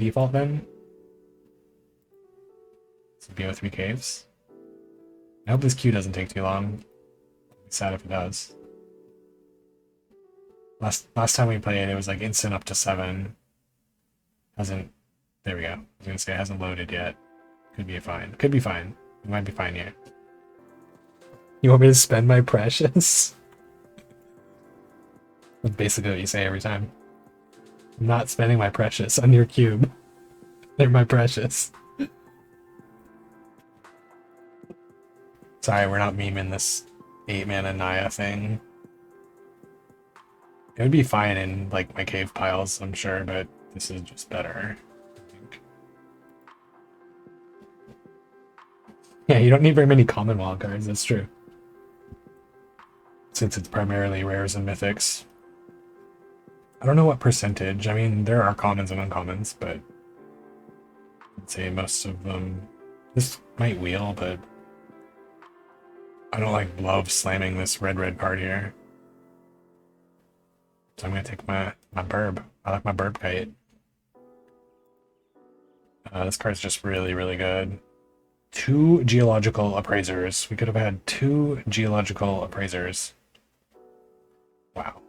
default then? It's bo3 caves. I hope this queue doesn't take too long. I'd be sad if it does. Last time we played, it was like instant up to 7. Hasn't. There we go. I was gonna say it hasn't loaded yet. Could be fine. Could be fine. It might be fine here. You want me to spend my precious? That's basically what you say every time. I'm not spending my precious on your cube. They're my precious. Sorry, we're not memeing this 8-mana Naya thing. It would be fine in like my cave piles, I'm sure, but this is just better, I think. Yeah, you don't need very many common wild cards, that's true. Since it's primarily rares and mythics. I don't know what percentage. I mean, there are commons and uncommons, but I'd say most of them. This might wheel, but I don't like love slamming this red card here. So I'm gonna take my burb. I like my burb kite. This card's just really good. 2 geological appraisers. We could have had 2 geological appraisers. Wow.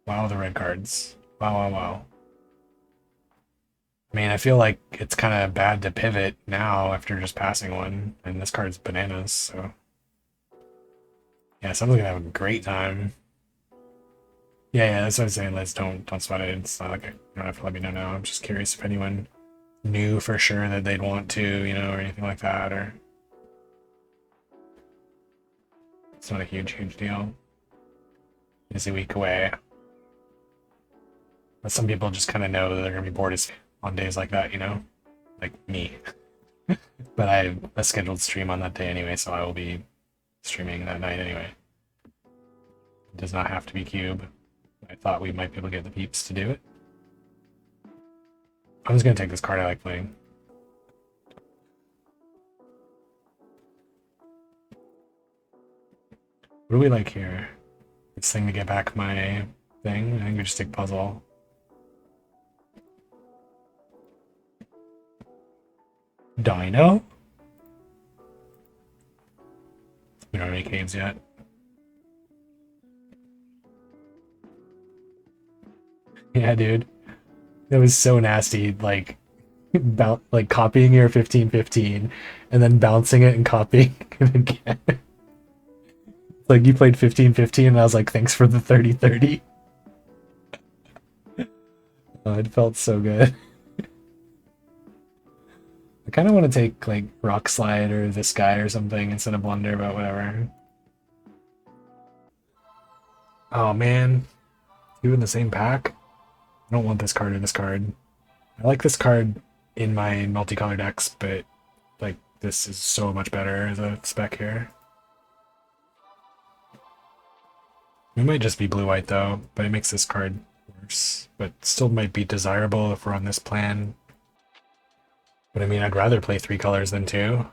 Wow, the red cards. Wow. I mean, I feel like it's kind of bad to pivot now after just passing one, and this card's bananas, so. Yeah, someone's gonna have a great time. Yeah, that's what I'm saying, Liz. Don't sweat it. It's not like you don't have to let me know now. I'm just curious if anyone knew for sure that they'd want to, you know, or anything like that, or it's not a huge deal. It's a week away. But some people just kind of know that they're gonna be bored as on days like that, you know, like me. But I have a scheduled stream on that day anyway, so I will be streaming that night anyway. It does not have to be cube. I thought we might be able to get the peeps to do it. I'm just gonna take this card I like playing. What do we like here? This thing to get back my thing? I think we just take puzzle. Dino? We don't have any caves yet. Yeah, dude. That was so nasty, like copying your 15-15 and then bouncing it and copying it again. Like you played 15-15 and I was like, thanks for the 30-30. Oh, it felt so good. I kind of want to take like Rock Slide or this guy or something instead of Blunder, but whatever. Oh man, 2 in the same pack? I don't want this card or this card. I like this card in my multicolor decks, but like this is so much better as a spec here. We might just be blue-white though, but it makes this card worse, but still might be desirable if we're on this plan. But I mean, I'd rather play 3 colors than 2.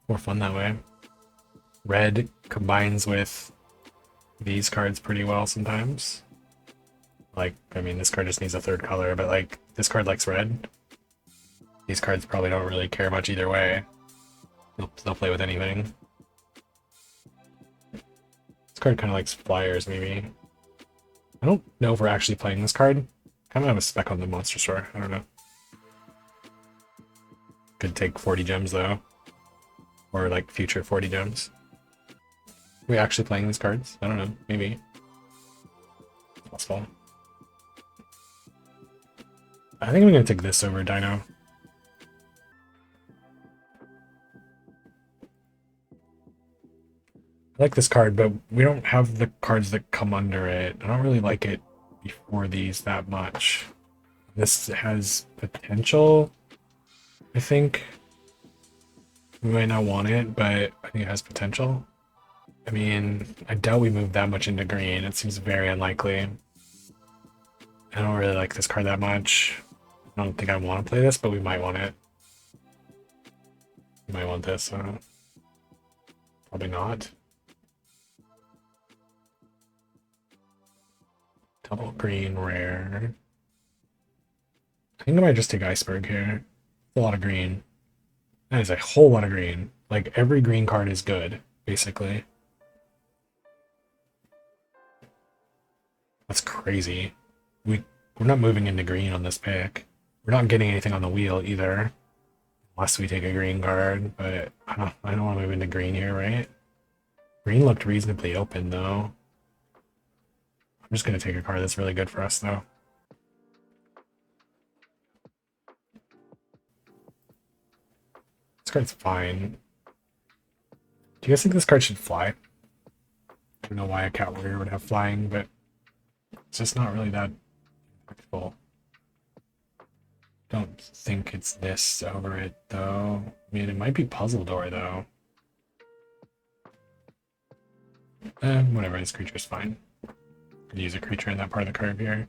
More fun that way. Red combines with these cards pretty well sometimes. Like, I mean, this card just needs a 3rd color, but like, this card likes red. These cards probably don't really care much either way. They'll play with anything. This card kind of likes flyers, maybe. I don't know if we're actually playing this card. Kind of have a spec on the monster store. I don't know. Could take 40 gems though. Or like future 40 gems. Are we actually playing these cards? I don't know. Maybe. It's possible. I think I'm going to take this over Dino. I like this card, but we don't have the cards that come under it. I don't really like it before these that much. This has potential, I think. We might not want it, but I think it has potential. I mean, I doubt we move that much into green. It seems very unlikely. I don't really like this card that much. I don't think I want to play this, but we might want it. We might want this. Probably not. Double green rare. I think I might just take Iceberg here. It's a lot of green. That is a whole lot of green. Like every green card is good, basically. That's crazy. We're not moving into green on this pick. We're not getting anything on the wheel either. Unless we take a green card, but I don't want to move into green here, right? Green looked reasonably open though. I'm just gonna take a card that's really good for us though. This card's fine. Do you guys think this card should fly? I don't know why a Cat Warrior would have flying, but it's just not really that impactful. Don't think it's this over it though. I mean, it might be Puzzle Door though. Whatever, this creature's fine. Could use a creature in that part of the curve here.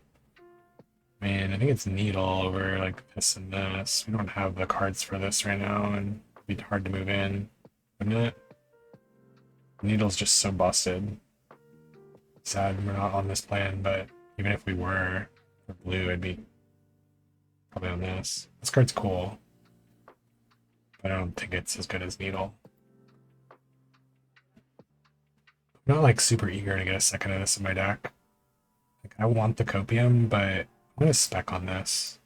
Man, I think it's Needle over like this and this. We don't have the cards for this right now, and it'd be hard to move in, wouldn't it? Needle's just so busted. Sad we're not on this plan, but even if we were for blue, it'd be probably on this. This card's cool, but I don't think it's as good as Needle. I'm not like super eager to get a second of this in my deck. Like I want the Copium, but I'm gonna spec on this.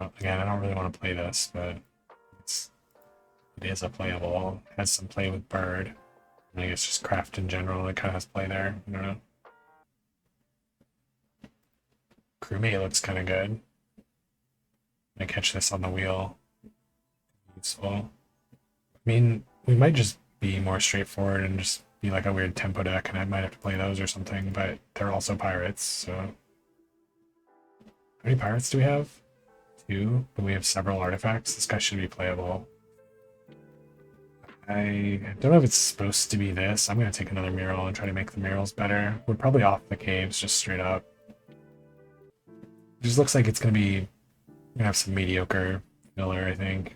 Again, I don't really want to play this, but it is a playable. It has some play with Bird. I guess just Craft in general, it kind of has play there. I don't know. Crewmate looks kind of good. I catch this on the wheel. Useful. I mean, we might just be more straightforward and just be like a weird tempo deck, and I might have to play those or something, but they're also pirates, so. How many pirates do we have? 2, but we have several artifacts. This guy should be playable. I don't know if it's supposed to be this. I'm going to take another mural and try to make the murals better. We're probably off the caves just straight up. It just looks like it's going to be... We're going to have some mediocre filler, I think.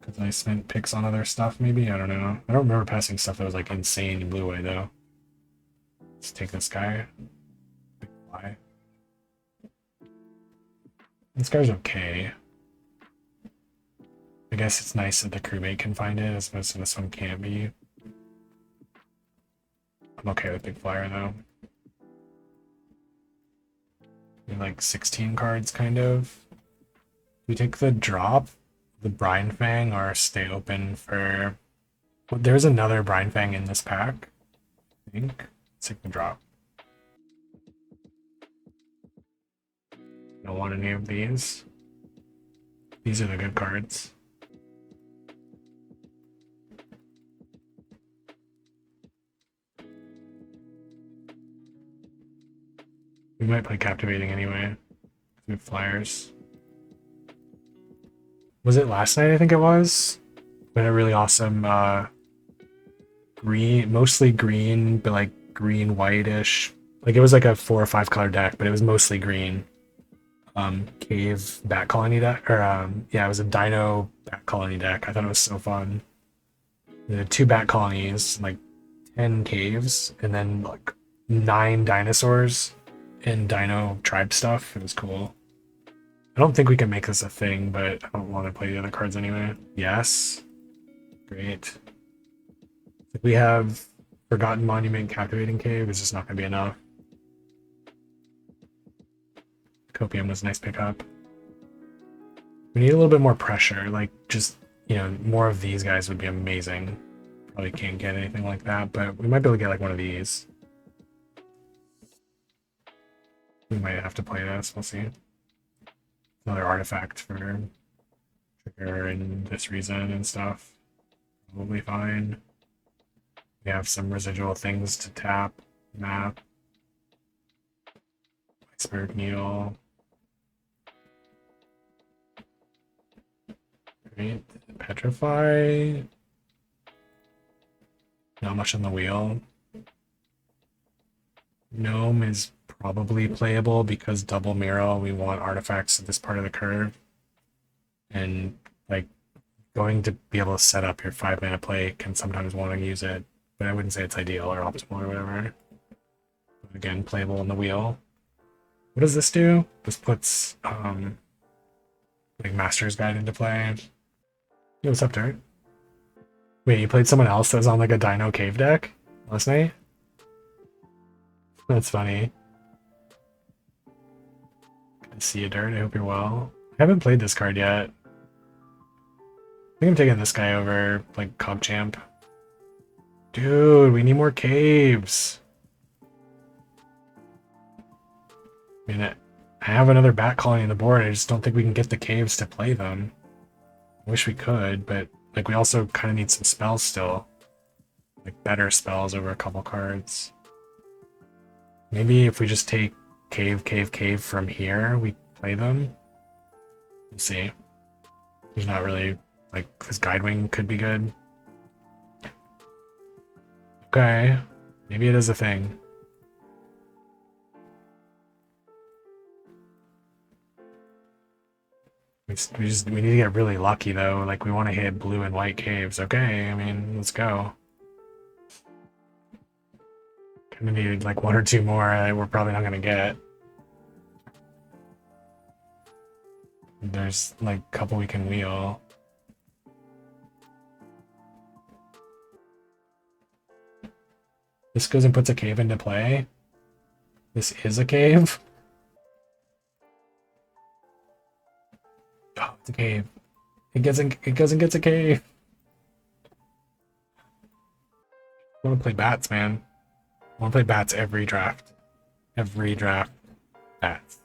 Because I spent picks on other stuff, maybe? I don't know. I don't remember passing stuff that was like insane in blue-way, though. Let's take this guy. Big fly. This guy's okay. I guess it's nice that the crewmate can find it, as opposed to this one can't be. I'm okay with Big Flyer, though. Like 16 cards, kind of. We take the drop, the Brine Fang, or stay open for... Well, there's another Brine Fang in this pack, I think. Let's take the drop. Don't want any of these. These are the good cards. We might play Captivating anyway. We have flyers. Was it last night? I think it was. We had a really awesome green, mostly green, but like green whitish. Like it was like a 4 or 5 color deck, but it was mostly green. Cave Bat Colony deck, or yeah, it was a Dino Bat Colony deck. I thought it was so fun. There had 2 Bat Colonies, like 10 caves, and then like 9 dinosaurs and Dino tribe stuff. It was cool. I don't think we can make this a thing, but I don't want to play the other cards anyway. Yes. Great. If we have Forgotten Monument, Captivating Cave, it's just not going to be enough. Copium was a nice pickup. We need a little bit more pressure, like just, you know, more of these guys would be amazing. Probably can't get anything like that, but we might be able to get like one of these. We might have to play this, we'll see. Another artifact for trigger and this reason and stuff. Probably fine. We have some residual things to tap, map. Iceberg Needle. Right, Petrify. Not much on the wheel. Gnome is probably playable because double mural, we want artifacts at this part of the curve. And like going to be able to set up your 5-mana play can sometimes want to use it, but I wouldn't say it's ideal or optimal or whatever. But again, playable on the wheel. What does this do? This puts like Master's Guide into play. Yo, what's up, Dirt? Wait, you played someone else that was on like a Dino Cave deck last night? That's funny. Good to see you, Dirt. I hope you're well. I haven't played this card yet. I think I'm taking this guy over, like, Champ. Dude, we need more caves. I mean, I have another bat colony on the board. I just don't think we can get the caves to play them. I wish we could, but like we also kind of need some spells still. Like better spells over a couple cards. Maybe if we just take cave from here, we play them. We'll see. There's not really, like, this Guidewing could be good. Okay, maybe it is a thing. We need to get really lucky though. Like we want to hit blue and white caves. Okay, I mean, let's go. Gonna need like one or two more that we're probably not gonna get. There's like a couple we can wheel. This goes and puts a cave into play. This is a cave. Oh, it's a cave. It goes and gets a cave. I want to play bats, man. I want to play bats every draft. Every draft. Bats.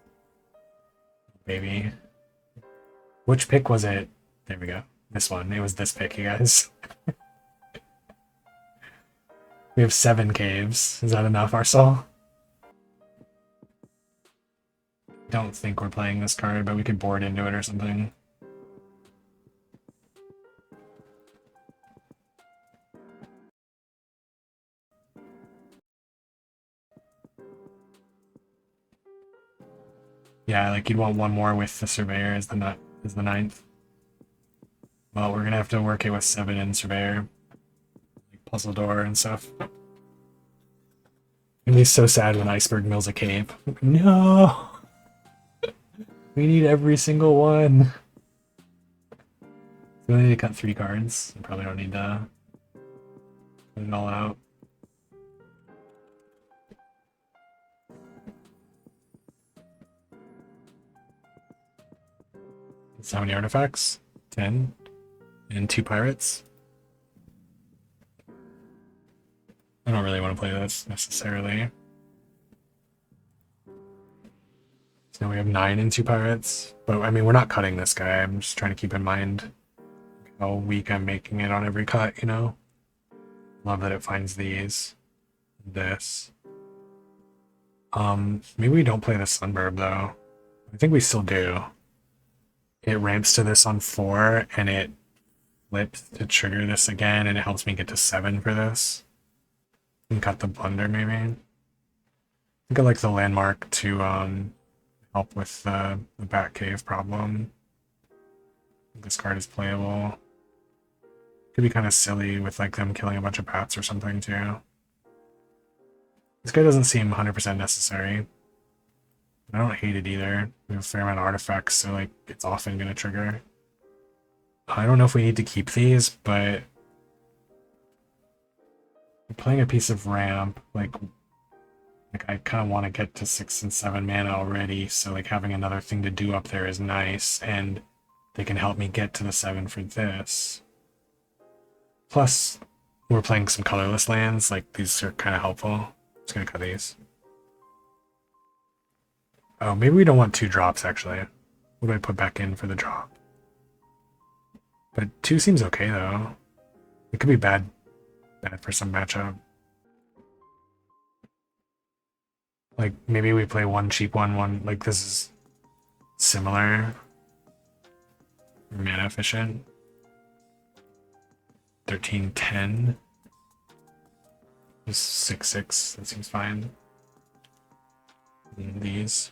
Baby. Which pick was it? There we go. This one. It was this pick, you guys. We have 7 caves. Is that enough, Arsal? Don't think we're playing this card, but we could board into it or something. Yeah, like you'd want one more with the Surveyor as the 9th. Well, we're gonna have to work it with 7 and Surveyor. Like Puzzle Door and stuff. And he's so sad when Iceberg mills a cave. No! We need every single one. We only need to cut 3 cards. I probably don't need to put it all out. So how many artifacts? 10. And 2 pirates. I don't really want to play this necessarily. So now we have 9 and 2 pirates. But I mean, we're not cutting this guy. I'm just trying to keep in mind how weak I'm making it on every cut, you know? Love that it finds these. This. Maybe we don't play the Sunburb though. I think we still do. It ramps to this on 4 and it flips to trigger this again and it helps me get to 7 for this. And cut the Blunder maybe. I think I like the Landmark to help with the Batcave problem. This card is playable. Could be kind of silly with like them killing a bunch of bats or something too. This guy doesn't seem 100% necessary. I don't hate it either. We have a fair amount of artifacts, so like it's often going to trigger. I don't know if we need to keep these, but playing a piece of ramp, like I kind of want to get to 6 and 7 mana already, so like having another thing to do up there is nice, and they can help me get to the 7 for this. Plus, we're playing some colorless lands, like these are kind of helpful. Just gonna cut these. Oh, maybe we don't want 2 drops actually. What do I put back in for the drop? But 2 seems okay though. It could be bad for some matchup. Like maybe we play 1 cheap one, like this is similar. Mana efficient. 13-10. Just 6-6, that seems fine. And these.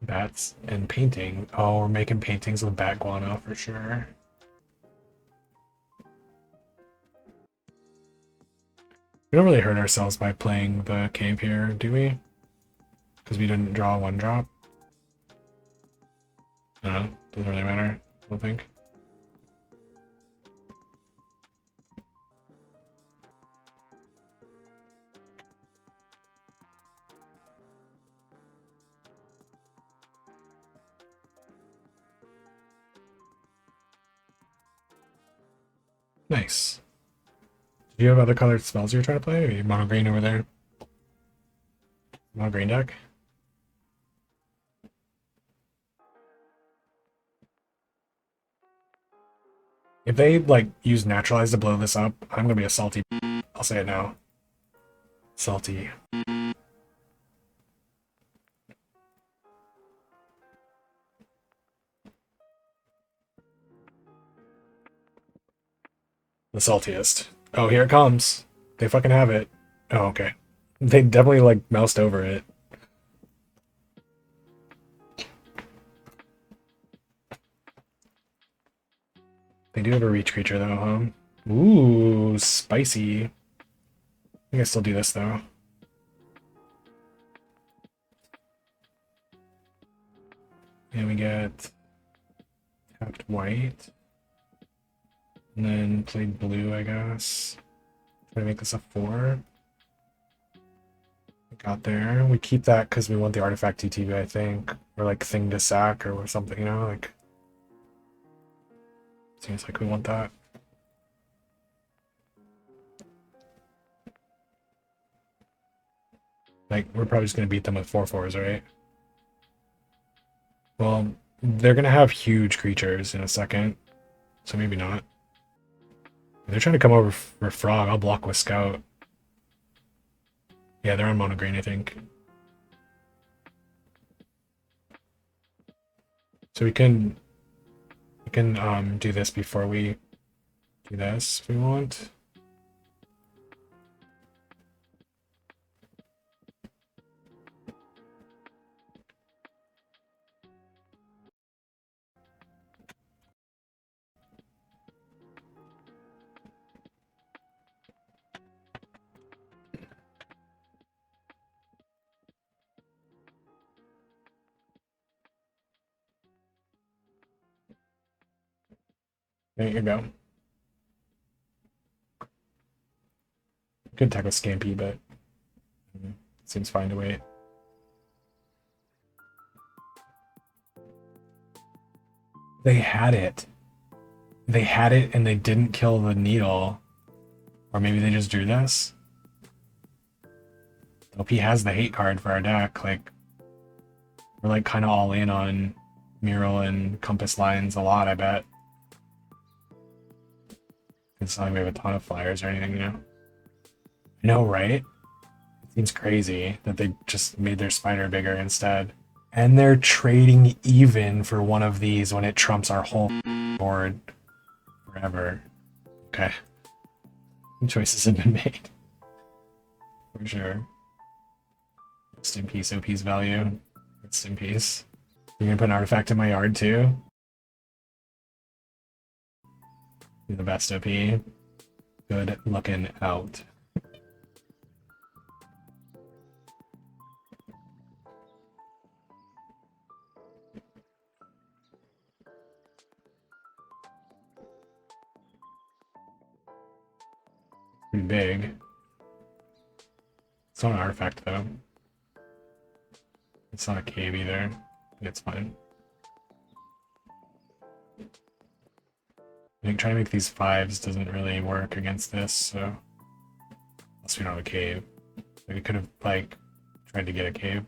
Bats and painting. Oh, we're making paintings with bat guano for sure. We don't really hurt ourselves by playing the cave here, do we? Because we didn't draw one drop. I don't know. Doesn't really matter, I don't think. Nice. Do you have other colored spells you're trying to play? Or are you mono green over there? Mono green deck? If they like use Naturalize to blow this up, I'm gonna be a salty. I'll say it now. Salty. The saltiest. Oh, here it comes. They fucking have it. Oh, okay. They definitely like moused over it. They do have a reach creature though, huh? Ooh, spicy. I think I still do this though. And we get tapped white. And then played blue, I guess. Try to make this a 4. We got there. We keep that because we want the artifact TTV, I think. Or like thing to sack or something, you know? Like, seems like we want that. Like, we're probably just going to beat them with 4/4s, right? Well, they're going to have huge creatures in a second. So maybe not. If they're trying to come over for Frog, I'll block with Scout. Yeah, they're on mono green, I think. So we can do this before we do this if we want. There you go. Could tackle Scampy, but it seems fine to wait. They had it. They had it and they didn't kill the needle. Or maybe they just drew this. OP has the hate card for our deck. Like, we're like kind of all in on Mural and Compass Lines a lot, I bet. It's not like we have a ton of flyers or anything, you know? I know, right? It seems crazy that they just made their spider bigger instead. And they're trading even for one of these when it trumps our whole board forever. Okay. Choices have been made. For sure. Rest in peace, OP's value. Rest in peace. You're gonna put an artifact in my yard too? You're the best OP. Good looking out. Pretty big. It's not an artifact though. It's not a cave either. It's fine. I think trying to make these 5s doesn't really work against this, so unless we don't have a cave. We could have like tried to get a cave.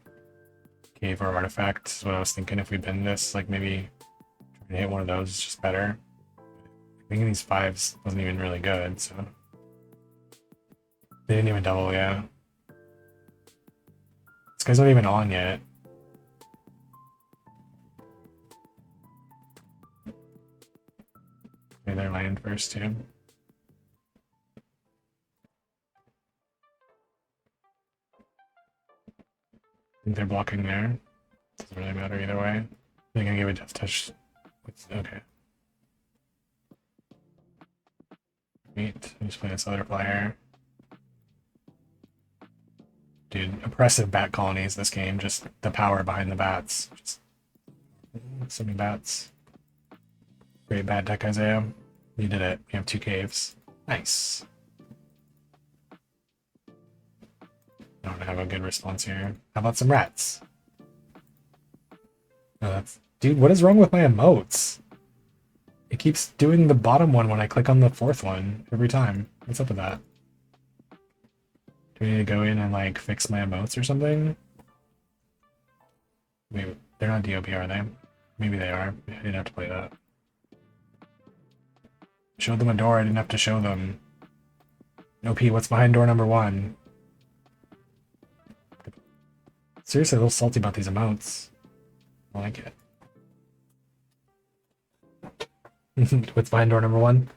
Cave or artifact is what I was thinking if we bend this, like maybe trying to hit one of those is just better. Making these 5s wasn't even really good, so they didn't even double, yeah. This guy's not even on yet. Play their land first too. I think they're blocking there. Doesn't really matter either way. They're gonna give a death touch. Okay. Wait, let me just play this other flyer. oppressive bat colonies this game, just the power behind the bats. Just so many bats. Great bat deck, Isaiah. You did it. You have 2 caves. Nice. I don't have a good response here. How about some rats? Oh, that's... Dude, what is wrong with my emotes? It keeps doing the bottom one when I click on the 4th one every time. What's up with that? Do we need to go in and like fix my emotes or something? Maybe they're not DOP, are they? Maybe they are. I didn't have to play that. Showed them a door, I didn't have to show them. OP, what's behind door number 1? Seriously, a little salty about these emotes. I like it. What's behind door number 1?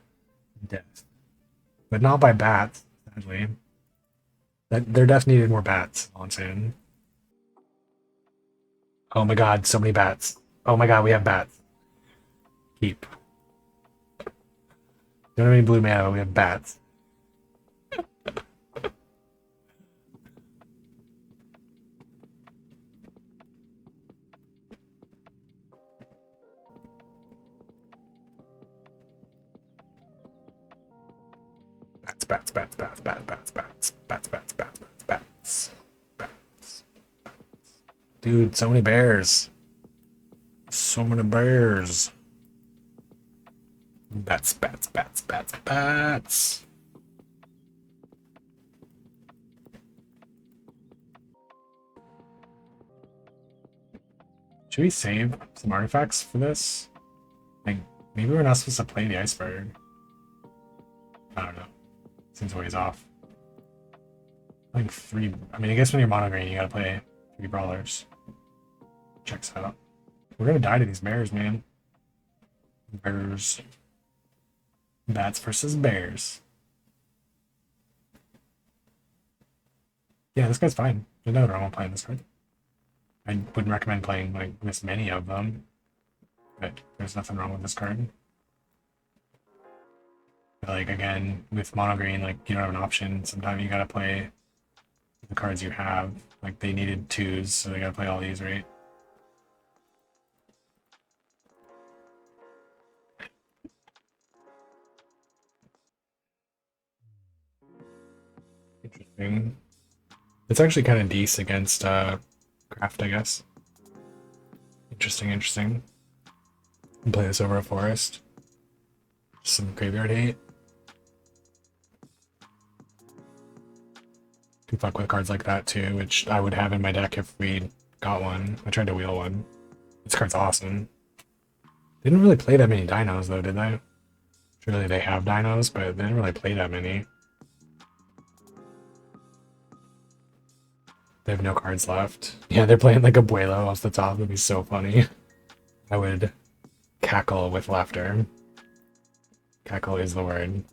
Death. But not by bats, sadly. Their death needed more bats, all I'm saying. Oh my god, so many bats. Oh my god, we have bats. Keep. Don't have any blue mana, but we have bats. Bats, bats, bats, bats, bats, bats, bats, bats, bats, bats, bats, bats. Dude, so many bears. So many bears. Bats, bats, bats, bats, bats. Should we save some artifacts for this? Like, maybe we're not supposed to play the iceberg. I don't know. Seems ways off. Like 3... I mean, I guess when you're mono green, you gotta play 3 brawlers. Checks out. We're gonna die to these bears, man. Bears. Bats versus bears. Yeah, this guy's fine. There's nothing wrong with playing this card. I wouldn't recommend playing like this many of them, but there's nothing wrong with this card. But, like, again, with mono green, like, you don't have an option. Sometimes you gotta play the cards you have. Like, they needed 2s, so they gotta play all these, right? Interesting. It's actually kind of decent against craft, I guess. Interesting, interesting. Play this over a forest. Some graveyard hate. Can fuck with cards like that too, which I would have in my deck if we got one. I tried to wheel one. This card's awesome. They didn't really play that many dinos though, did they? Surely they have dinos, but they didn't really play that many. They have no cards left. Yeah, they're playing like Abuelo off the top. It'd be so funny. I would cackle with laughter. Cackle is the word.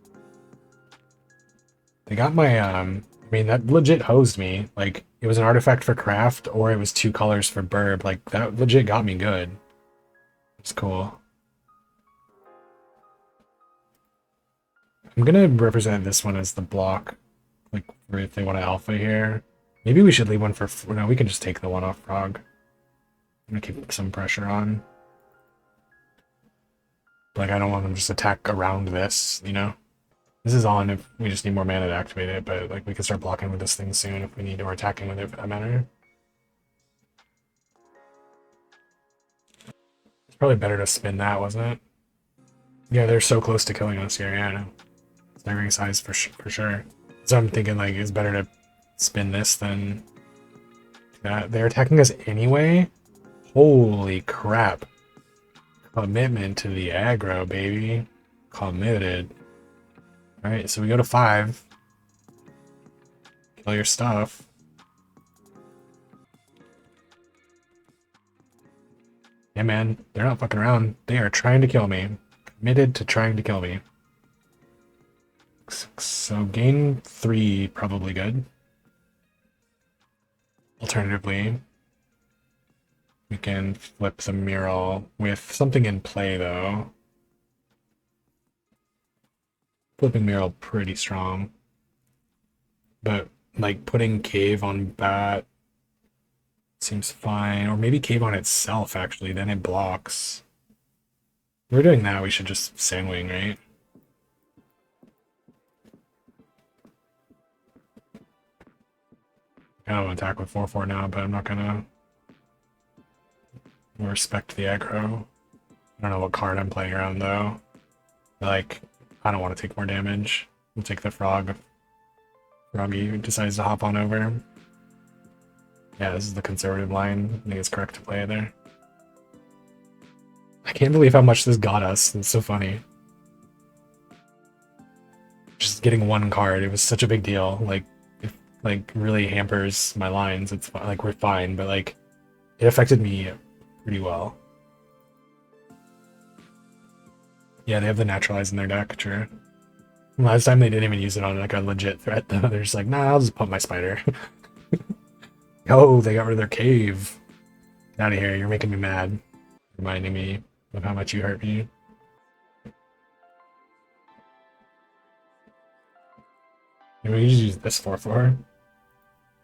They got my, I mean, that legit hosed me. Like, it was an artifact for craft, or it was 2 colors for burb. Like, that legit got me good. It's cool. I'm gonna represent this one as the block. Like, if they want an alpha here. Maybe we should leave one for... No, we can just take the one off Frog. I'm gonna keep some pressure on. Like, I don't want them to just attack around this, you know? This is on if we just need more mana to activate it, but like we can start blocking with this thing soon if we need to, or attacking with it for that matter. It's probably better to spin that, wasn't it? Yeah, they're so close to killing us here, yeah, I know. Staggering size for sure. So I'm thinking like it's better to spin this than that. They're attacking us anyway? Holy crap. Commitment to the aggro, baby. Committed. Alright, so we go to 5. Kill your stuff. Yeah, man, they're not fucking around. They are trying to kill me. Committed to trying to kill me. So gain 3, probably good. Alternatively, we can flip the mural with something in play, though. Flipping mural pretty strong. But like putting cave on bat seems fine, or maybe cave on itself actually, then it blocks. If we're doing that, we should just sandwing, right? I kind of attack with 4/4 now, but I'm not gonna respect the aggro. I don't know what card I'm playing around though. Like, I don't want to take more damage. We'll take the frog. Froggy decides to hop on over. Yeah, this is the conservative line. I think it's correct to play there. I can't believe how much this got us. It's so funny. Just getting one card, it was such a big deal. Like, it like really hampers my lines. It's like we're fine, but like it affected me pretty well. Yeah, they have the naturalize in their deck, true. Last time they didn't even use it on like a legit threat though. They're just like, nah, I'll just pump my spider. Oh, they got rid of their cave. Get out of here, you're making me mad. Reminding me of how much you hurt me. Maybe we just use this 4/4.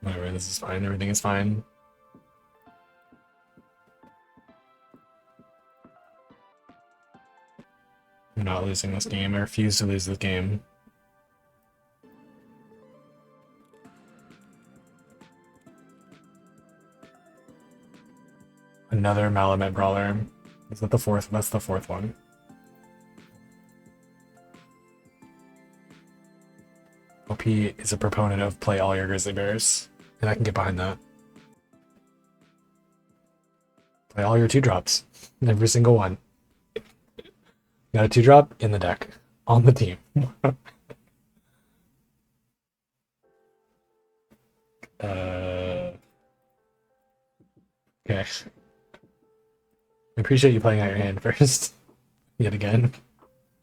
Whatever, this is fine, everything is fine. I'm not losing this game. I refuse to lose this game. Another Malamet Brawler. Is that the fourth? That's the fourth one. OP is a proponent of play all your Grizzly Bears, and I can get behind that. Play all your 2-drops. Every single one. Got a 2-drop in the deck. On the team. Okay. I appreciate you playing out your hand first. Yet again.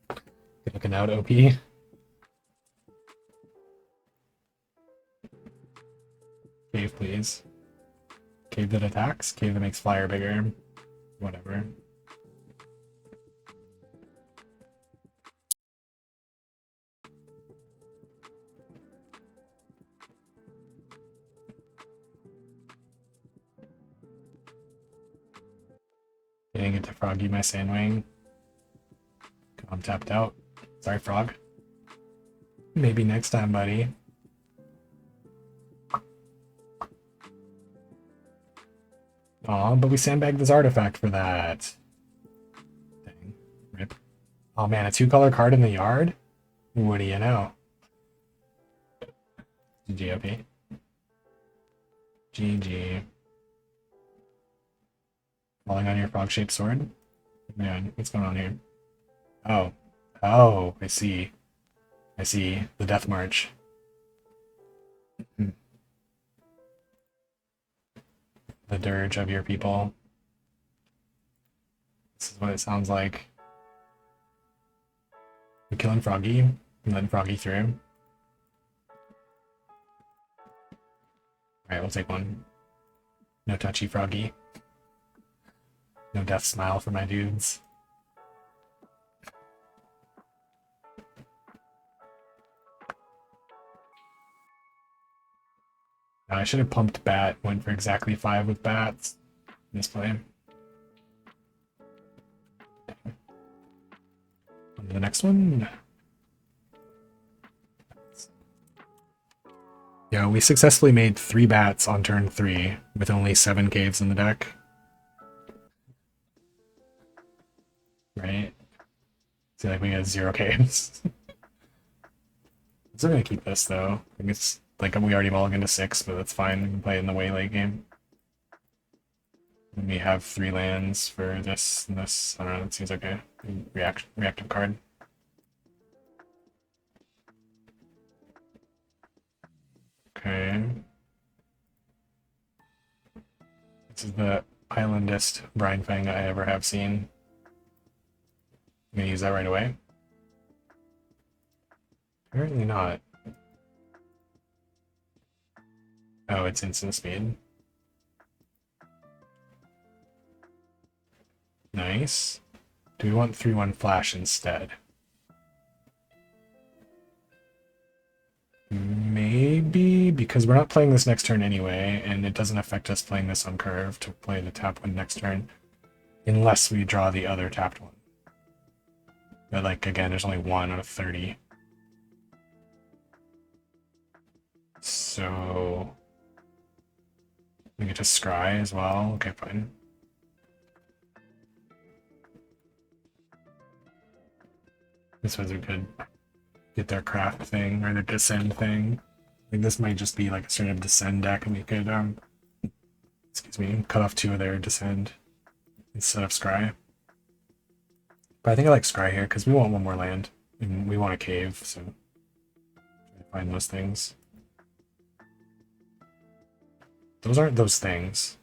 Good looking out, OP. Cave, please. Cave that attacks? Cave that makes flyer bigger. Whatever. Getting it to Froggy, my Sandwing. I'm tapped out. Sorry, Frog. Maybe next time, buddy. Aw, but we sandbagged this artifact for that. Dang. Rip. Oh man, a 2-color card in the yard? What do you know? GG, OP. GG. Falling on your frog-shaped sword? Man, what's going on here? Oh. Oh, I see. I see. The Death March. The dirge of your people. This is what it sounds like. We're killing Froggy. And letting Froggy through. Alright, we'll take one. No touchy Froggy. No death smile for my dudes. I should have pumped bat, went for exactly 5 with bats. Misplay. On to the next one. Yeah, we successfully made 3 bats on turn 3 with only 7 caves in the deck. Right? See, like we got 0 caves. I'm still gonna keep this though. I think it's like we already mulliganed to 6, but that's fine. We can play in the way late game. And we have 3 lands for this and this. I don't know, it seems okay. Reactive card. Okay. This is the islandest Brine Fang I ever have seen. I'm gonna use that right away. Apparently not. Oh, it's instant speed. Nice. Do we want 3/1 flash instead? Maybe. maybe, because we're not playing this next turn anyway, and it doesn't affect us playing this on curve to play the tap one next turn, unless we draw the other tapped one. But like, again, there's only 1 out of 30. So we get to scry as well. Okay, fine. This was a good get their craft thing or their descend thing. Like this might just be like a straight up descend deck, and we could excuse me, cut off 2 of their descend instead of scry. But I think I like scry here because we want 1 more land and we want a cave, so find those things. Those aren't those things.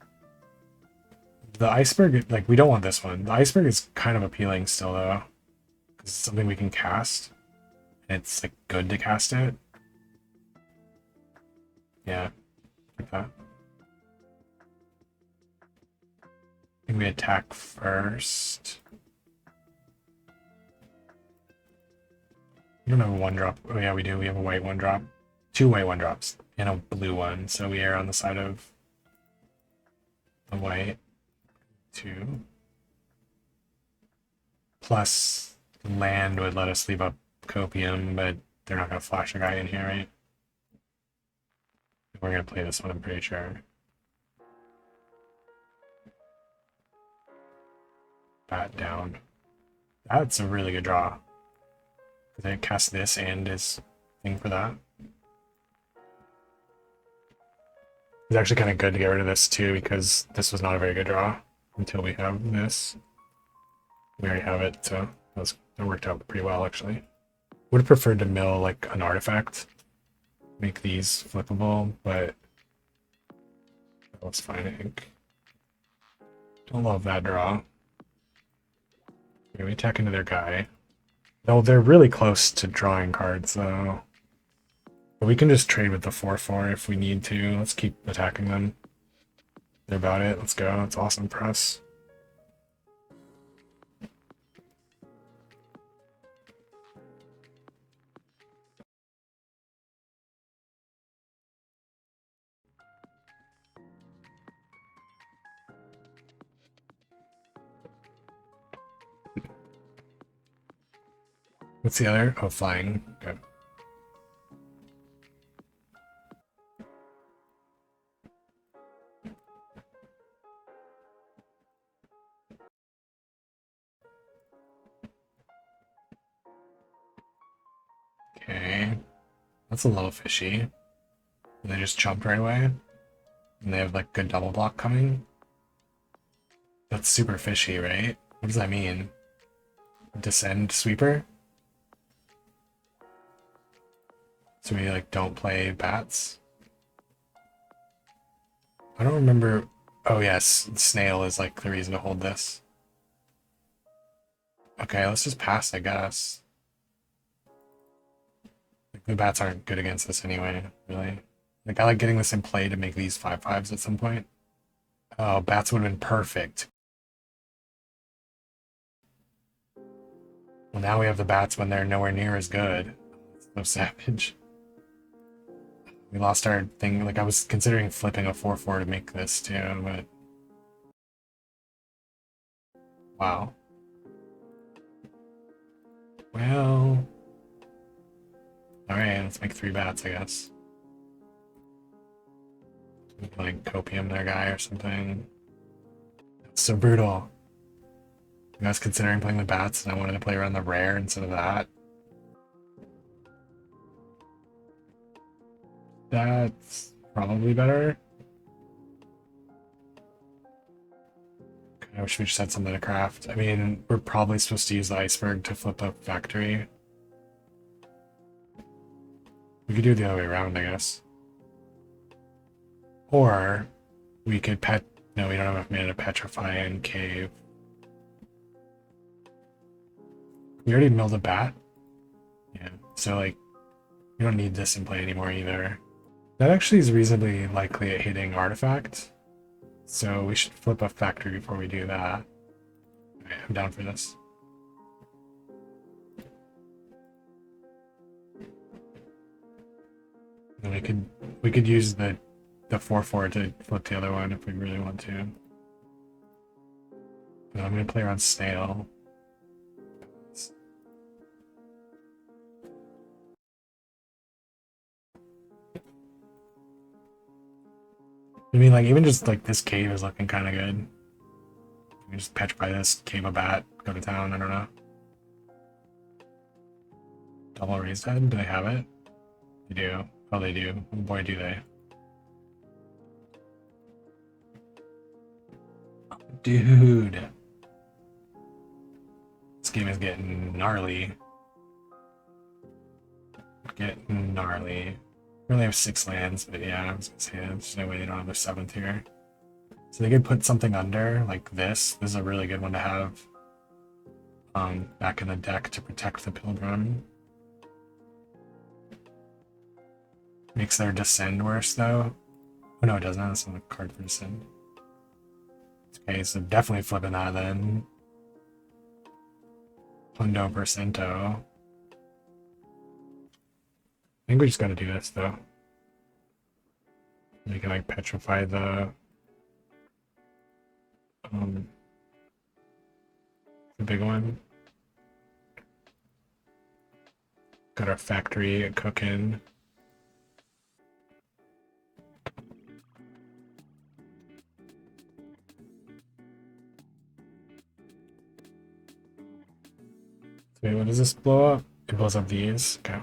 The iceberg, like we don't want this one. The iceberg is kind of appealing still though, because it's something we can cast. And it's like good to cast it. Yeah, like that. I think we attack first. We don't have a 1-drop. Oh yeah, we do. We have a white 1-drop. 2 white 1-drops and a blue one. So we are on the side of the white. 2. Plus, land would let us leave up Copium, but they're not going to flash a guy in here, right? We're going to play this one, I'm pretty sure. Bat down. That's a really good draw. Because I cast this and his thing for that. It's actually kind of good to get rid of this too, because this was not a very good draw until we have this. We already have it, so that worked out pretty well actually. Would have preferred to mill like an artifact, make these flippable, but that was fine, I think. Don't love that draw. Okay, we attack into their guy. Though they're really close to drawing cards though. But we can just trade with the 4/4 if we need to. Let's keep attacking them. They're about it. Let's go. It's awesome for us. What's the other? Oh, flying. Okay. Okay. That's a little fishy. And they just jumped right away. And they have like good double block coming. That's super fishy, right? What does that mean? Descend sweeper? So we like don't play bats? I don't remember. Oh yes, snail is like the reason to hold this. Okay, let's just pass, I guess. Like, the bats aren't good against this anyway, really. Like I like getting this in play to make these 5/5s at some point. Oh, bats would have been perfect. Well, now we have the bats when they're nowhere near as good. So savage. We lost our thing. Like I was considering flipping a 4/4 to make this too, but wow. Well, all right. Let's make 3 bats, I guess. Like copium their guy or something. That's so brutal. I was considering playing the bats, and I wanted to play around the rare instead of that. That's probably better. I wish we just had something to craft. I mean, we're probably supposed to use the iceberg to flip up factory. We could do it the other way around, I guess. Or we could pet. No, we don't have enough mana to petrify and cave. We already milled a bat. Yeah, so like, we don't need this in play anymore either. That actually is reasonably likely at hitting artifact. So we should flip a factory before we do that. Okay, I'm down for this. And we could use the 4/4 to flip the other one if we really want to. But I'm gonna play around snail. I mean, like, even just like this cave is looking kind of good. We just petrify this, cave a bat, go to town. I don't know. Double raised head? Do they have it? They do. Oh, they do. Oh boy, do they. Dude. This game is getting gnarly. Getting gnarly. We only have 6 lands, but yeah, I was gonna say there's no way they don't have their 7th here. So they could put something under, like this. This is a really good one to have back in the deck to protect the Pilgrim. Makes their Descend worse, though. Oh no, it doesn't. That's not a card for Descend. Okay, so definitely flipping that then. Hundo Percento. I think we just gotta do this, though. We can, like, petrify the big one. Got our factory cooking. Wait, what does this blow up? It blows up these. Okay.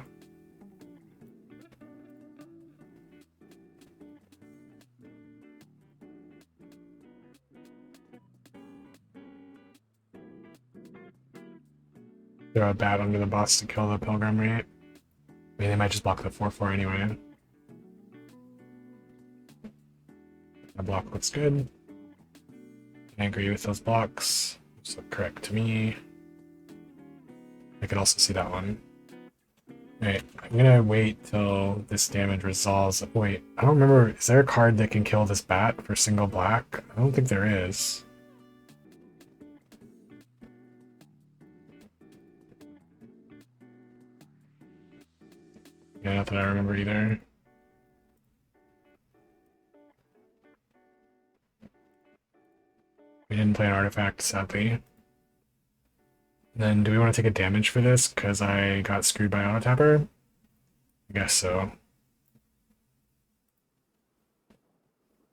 Throw a bat under the boss to kill the Pilgrim, right? I mean, they might just block the 4/4 anyway. That block looks good. I agree with those blocks. Those look correct to me. I could also see that one. Alright, I'm gonna wait till this damage resolves. Wait, I don't remember. Is there a card that can kill this bat for single black? I don't think there is. Yeah, not that I remember either. We didn't play an artifact, sadly. Then, do we want to take a damage for this? Because I got screwed by auto tapper? I guess so.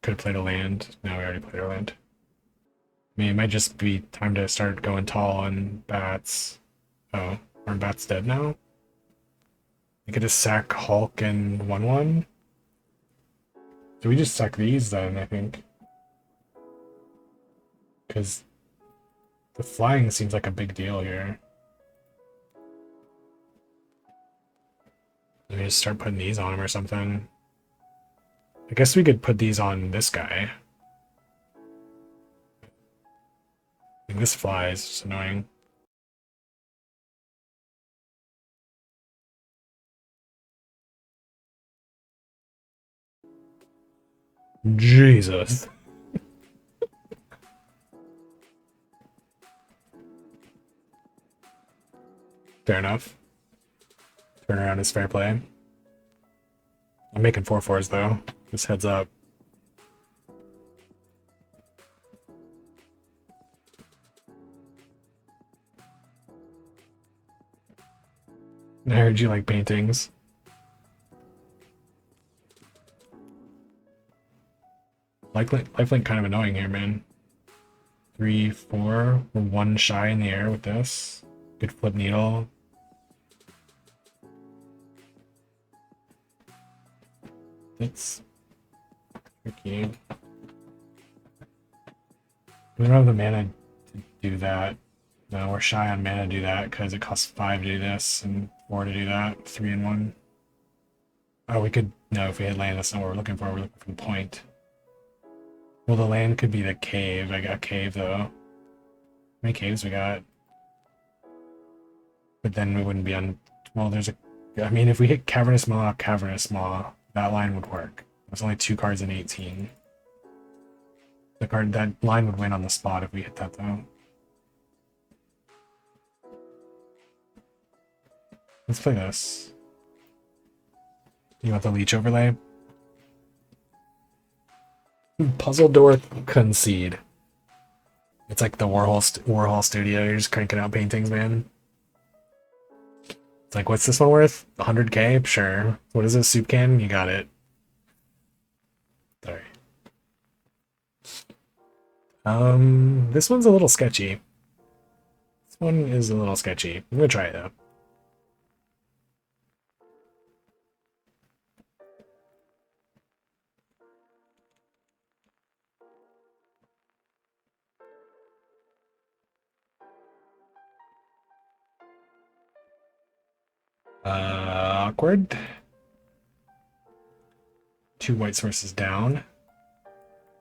Could have played a land. No, we already played our land. I mean, it might just be time to start going tall on bats. Oh, are bats dead now? We could just sack Hulk and 1/1. Do we just sack these then, I think? Because the flying seems like a big deal here. Maybe just start putting these on him or something. I guess we could put these on this guy. I think this flies, it's annoying. Jesus. Fair enough. Turnaround is fair play. I'm making 4/4s though. Just heads up. I heard you like paintings. Lifelink kind of annoying here, man. 3, 4. We're 1 shy in the air with this. Good flip needle. It's tricky. We don't have the mana to do that. No, we're shy on mana to do that because it costs 5 to do this and 4 to do that. 3 and 1. Oh, we could. No, if we had land, that's not what we're looking for. We're looking for the point. Well, the land could be the cave. I got cave though. How many caves we got? But then we wouldn't be on. Well, there's a. I mean, if we hit Cavernous Maw, that line would work. There's only 2 cards in 18. That line would win on the spot if we hit that though. Let's play this. You want the leech overlay? Puzzle door concede. It's like the Warhol studio. You're just cranking out paintings, man. It's like, what's this one worth? 100K? Sure. What is this, soup can? You got it. Sorry. This one's a little sketchy. This one is a little sketchy. I'm gonna try it though. Awkward. 2 white sources down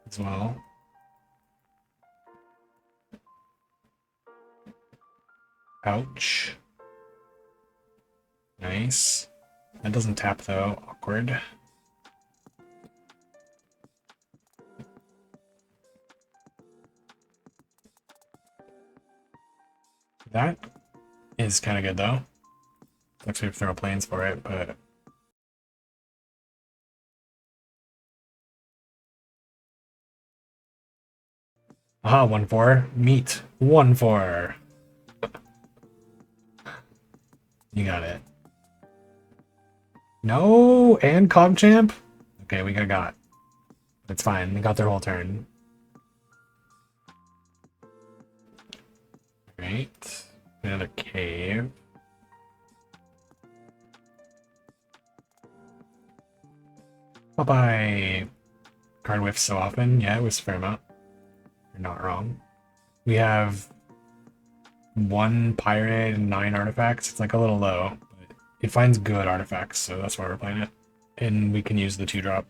as well. Ouch. Nice. That doesn't tap though. Awkward. That is kind of good though. Actually, we throw planes for it, but aha, 1-4. Meat. 1-4. You got it. No, and Cogchamp? Okay, we got. It's fine. They got their whole turn. Right. Another cave. Bye-bye. Card whiffs so often. Yeah, it was a fair amount. You're not wrong. We have 1 pirate and 9 artifacts. It's like a little low, but it finds good artifacts, so that's why we're playing it. And we can use the 2-drop.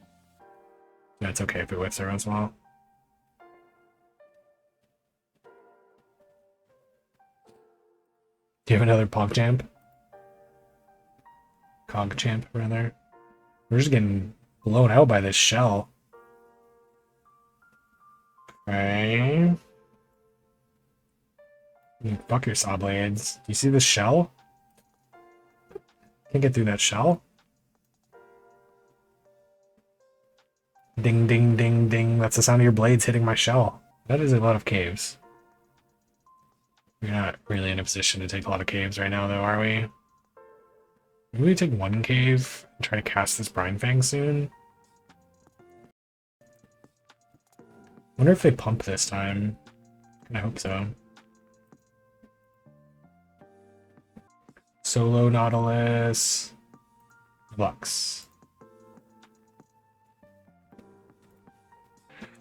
That's okay if it whiffs every once in a while. Do you have another Pogchamp? Cogchamp, rather. We're just getting blown out by this shell. Okay. Fuck your saw blades. Do you see this shell? Can't get through that shell? Ding, ding, ding, ding. That's the sound of your blades hitting my shell. That is a lot of caves. We're not really in a position to take a lot of caves right now, though, are we? Maybe we take 1 cave and try to cast this Brine Fang soon? Wonder if they pump this time. I hope so. Solo Nautilus. Lux.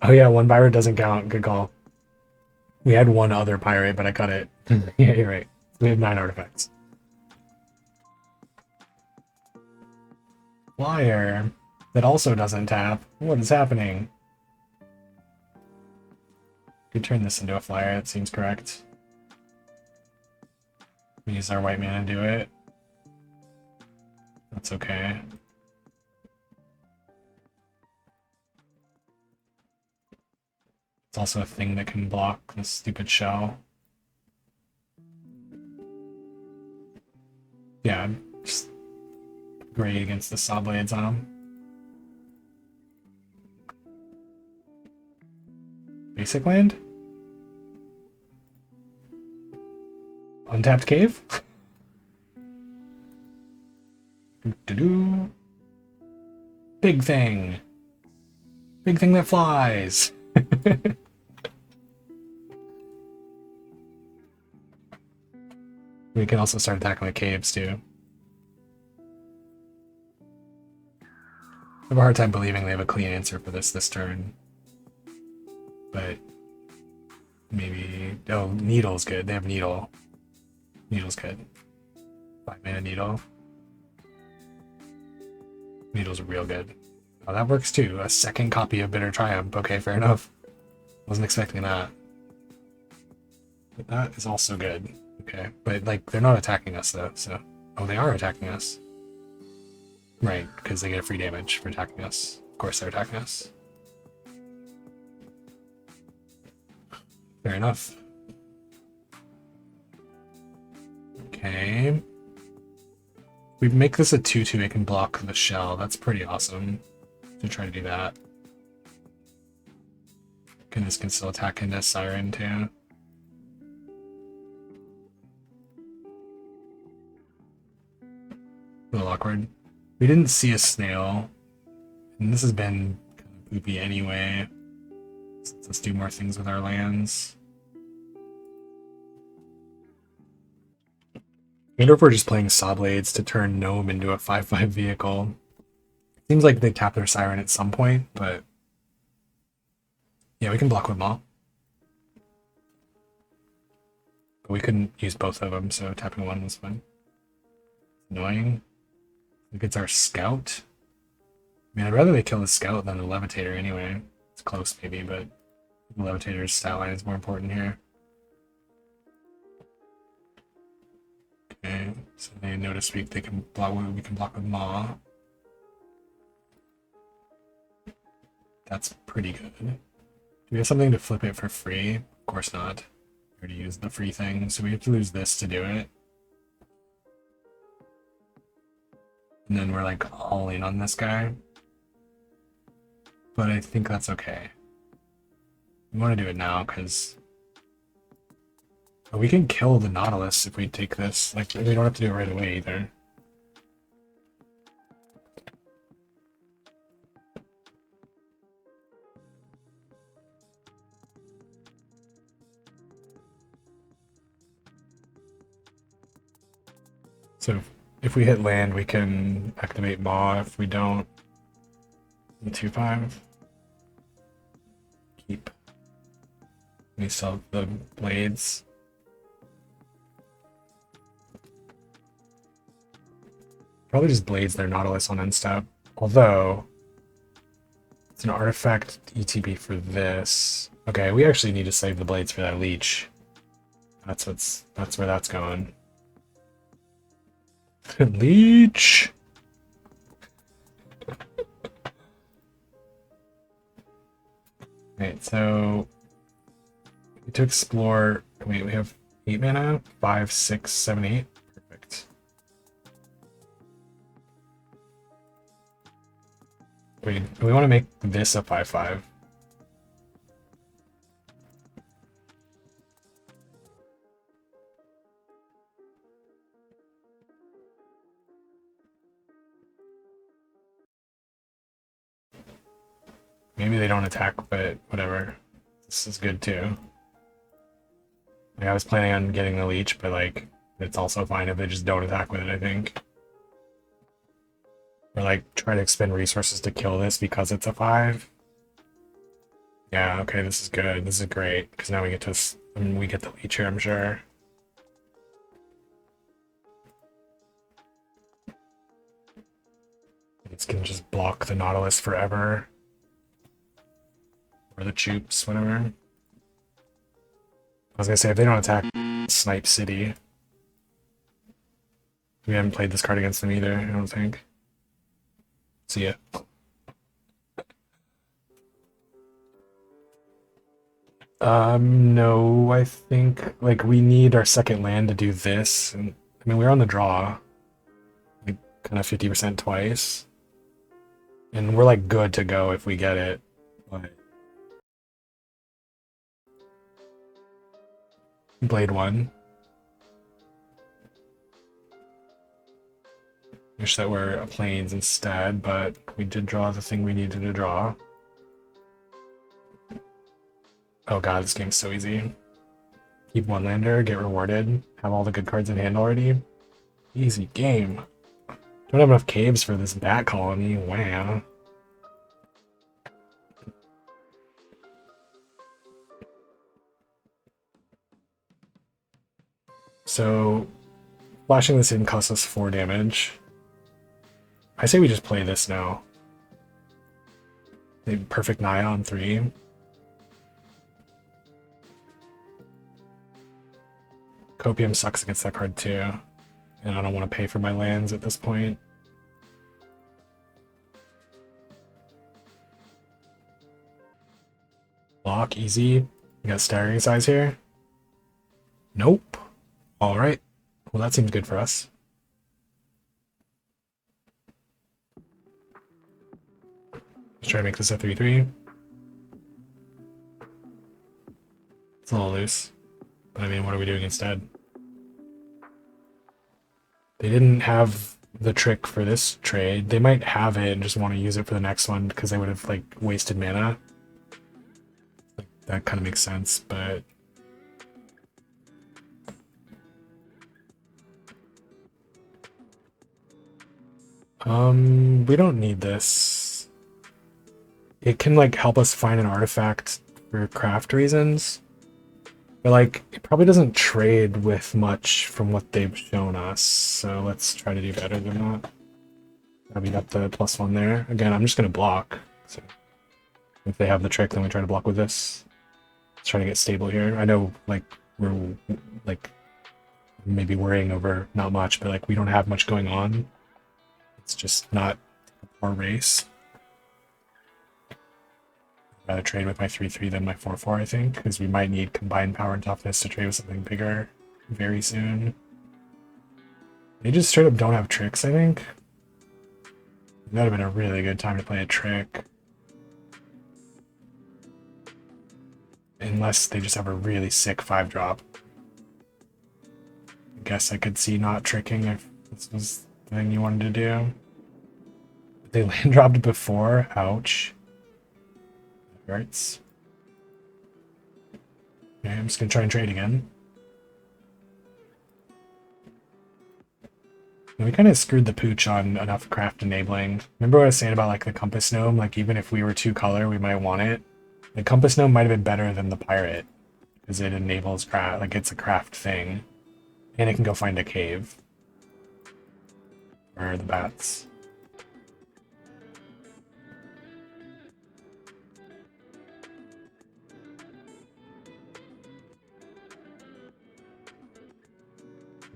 Oh yeah, 1 pirate doesn't count. Good call. We had 1 other pirate, but I cut it. Yeah, you're right. We have 9 artifacts. Flyer. That also doesn't tap. What is happening? Could turn this into a flyer, that seems correct. We use our white mana to do it. That's okay. It's also a thing that can block this stupid shell. Yeah, just great against the saw blades on them. Basic land? Untapped cave? Doo-doo. Big thing. Big thing that flies. We can also start attacking the caves too. I have a hard time believing they have a clean answer for this turn. But maybe... Oh, Needle's good. They have Needle. Needle's good. 5 mana Needle. Needle's real good. Oh, that works too. A second copy of Bitter Triumph. Okay, fair enough. Wasn't expecting that. But that is also good. Okay, but like they're not attacking us though, so... Oh, they are attacking us. Right, because they get a free damage for attacking us. Of course they're attacking us. Fair enough. Okay. we make this a 2/2, it can block the shell. That's pretty awesome to try to do that. And this can still attack into Siren too. A little awkward. We didn't see a snail, and this has been kind of poopy anyway. So let's do more things with our lands. I wonder if we're just playing Saw Blades to turn Gnome into a 5/5 vehicle. Seems like they tap their Siren at some point, but yeah, we can block with Maw. But we couldn't use both of them, so tapping one was fine. Annoying. Like it's our scout. I mean, I'd rather they kill the scout than the levitator anyway. It's close maybe, but the levitator's stat line is more important here. Okay, so they notice we can block with Maw. That's pretty good. Do we have something to flip it for free? Of course not. We already used the free thing, so we have to lose this to do it. And then we're like all in on this guy. But I think that's okay. We want to do it now because we can kill the Nautilus if we take this. Like, we don't have to do it right away either. So if we hit land, we can activate Maw. If we don't, 2/5. Keep. We still have the blades. Probably just blades their Nautilus on end step. Although it's an artifact ETB for this. Okay, we actually need to save the blades for that leech. That's where that's going. Leech. Right, so to explore. Wait, we have 8 mana? 5, 6, 7, 8. Perfect. Wait, we want to make this a 5/5. Maybe they don't attack, but whatever. This is good too. Like, I was planning on getting the leech, but like it's also fine if they just don't attack with it, I think. Or like try to expend resources to kill this because it's a 5. Yeah, okay, this is good. This is great because now we get to we get the leech here, I'm sure. It's gonna just block the Nautilus forever. Or the troops, whatever. I was gonna say, if they don't attack Snipe City. We haven't played this card against them either, I don't think. See ya. No, I think, like, we need our second land to do this. And I mean, we're on the draw. Like, kind of 50% twice. And we're, like, good to go if we get it. But Blade 1. Wish that were a plains instead, but we did draw the thing we needed to draw. Oh god, this game's so easy. Keep one lander, get rewarded, have all the good cards in hand already. Easy game. Don't have enough caves for this bat colony, wow. So, flashing this in costs us 4 damage. I say we just play this now. The perfect Naya on 3. Copium sucks against that card too. And I don't want to pay for my lands at this point. Block, easy. We got staggering size here. Nope. Alright. Well, that seems good for us. Let's try to make this a 3-3. It's a little loose. But I mean, what are we doing instead? They didn't have the trick for this trade. They might have it and just want to use it for the next one because they would have like wasted mana. Like, that kind of makes sense, but we don't need this. It can like help us find an artifact for craft reasons. But like, it probably doesn't trade with much from what they've shown us, so let's try to do better than that. We got the +1 there. Again, I'm just gonna block. So if they have the trick, then we try to block with this. Let's try to get stable here. I know, like, we're like maybe worrying over not much, but like we don't have much going on. It's just not our race. I'd rather trade with my 3-3 than my 4-4, I think, because we might need combined power and toughness to trade with something bigger very soon. They just straight up don't have tricks, I think. That would have been a really good time to play a trick. Unless they just have a really sick 5-drop. I guess I could see not tricking if this was the thing you wanted to do. But they land dropped before. Ouch. That hurts. Okay, I'm just gonna try and trade again. And we kind of screwed the pooch on enough craft enabling. Remember what I was saying about like the compass gnome? Like even if we were 2-color, we might want it. The compass gnome might have been better than the pirate because it enables craft, like it's a craft thing, and it can go find a cave. Where are the bats?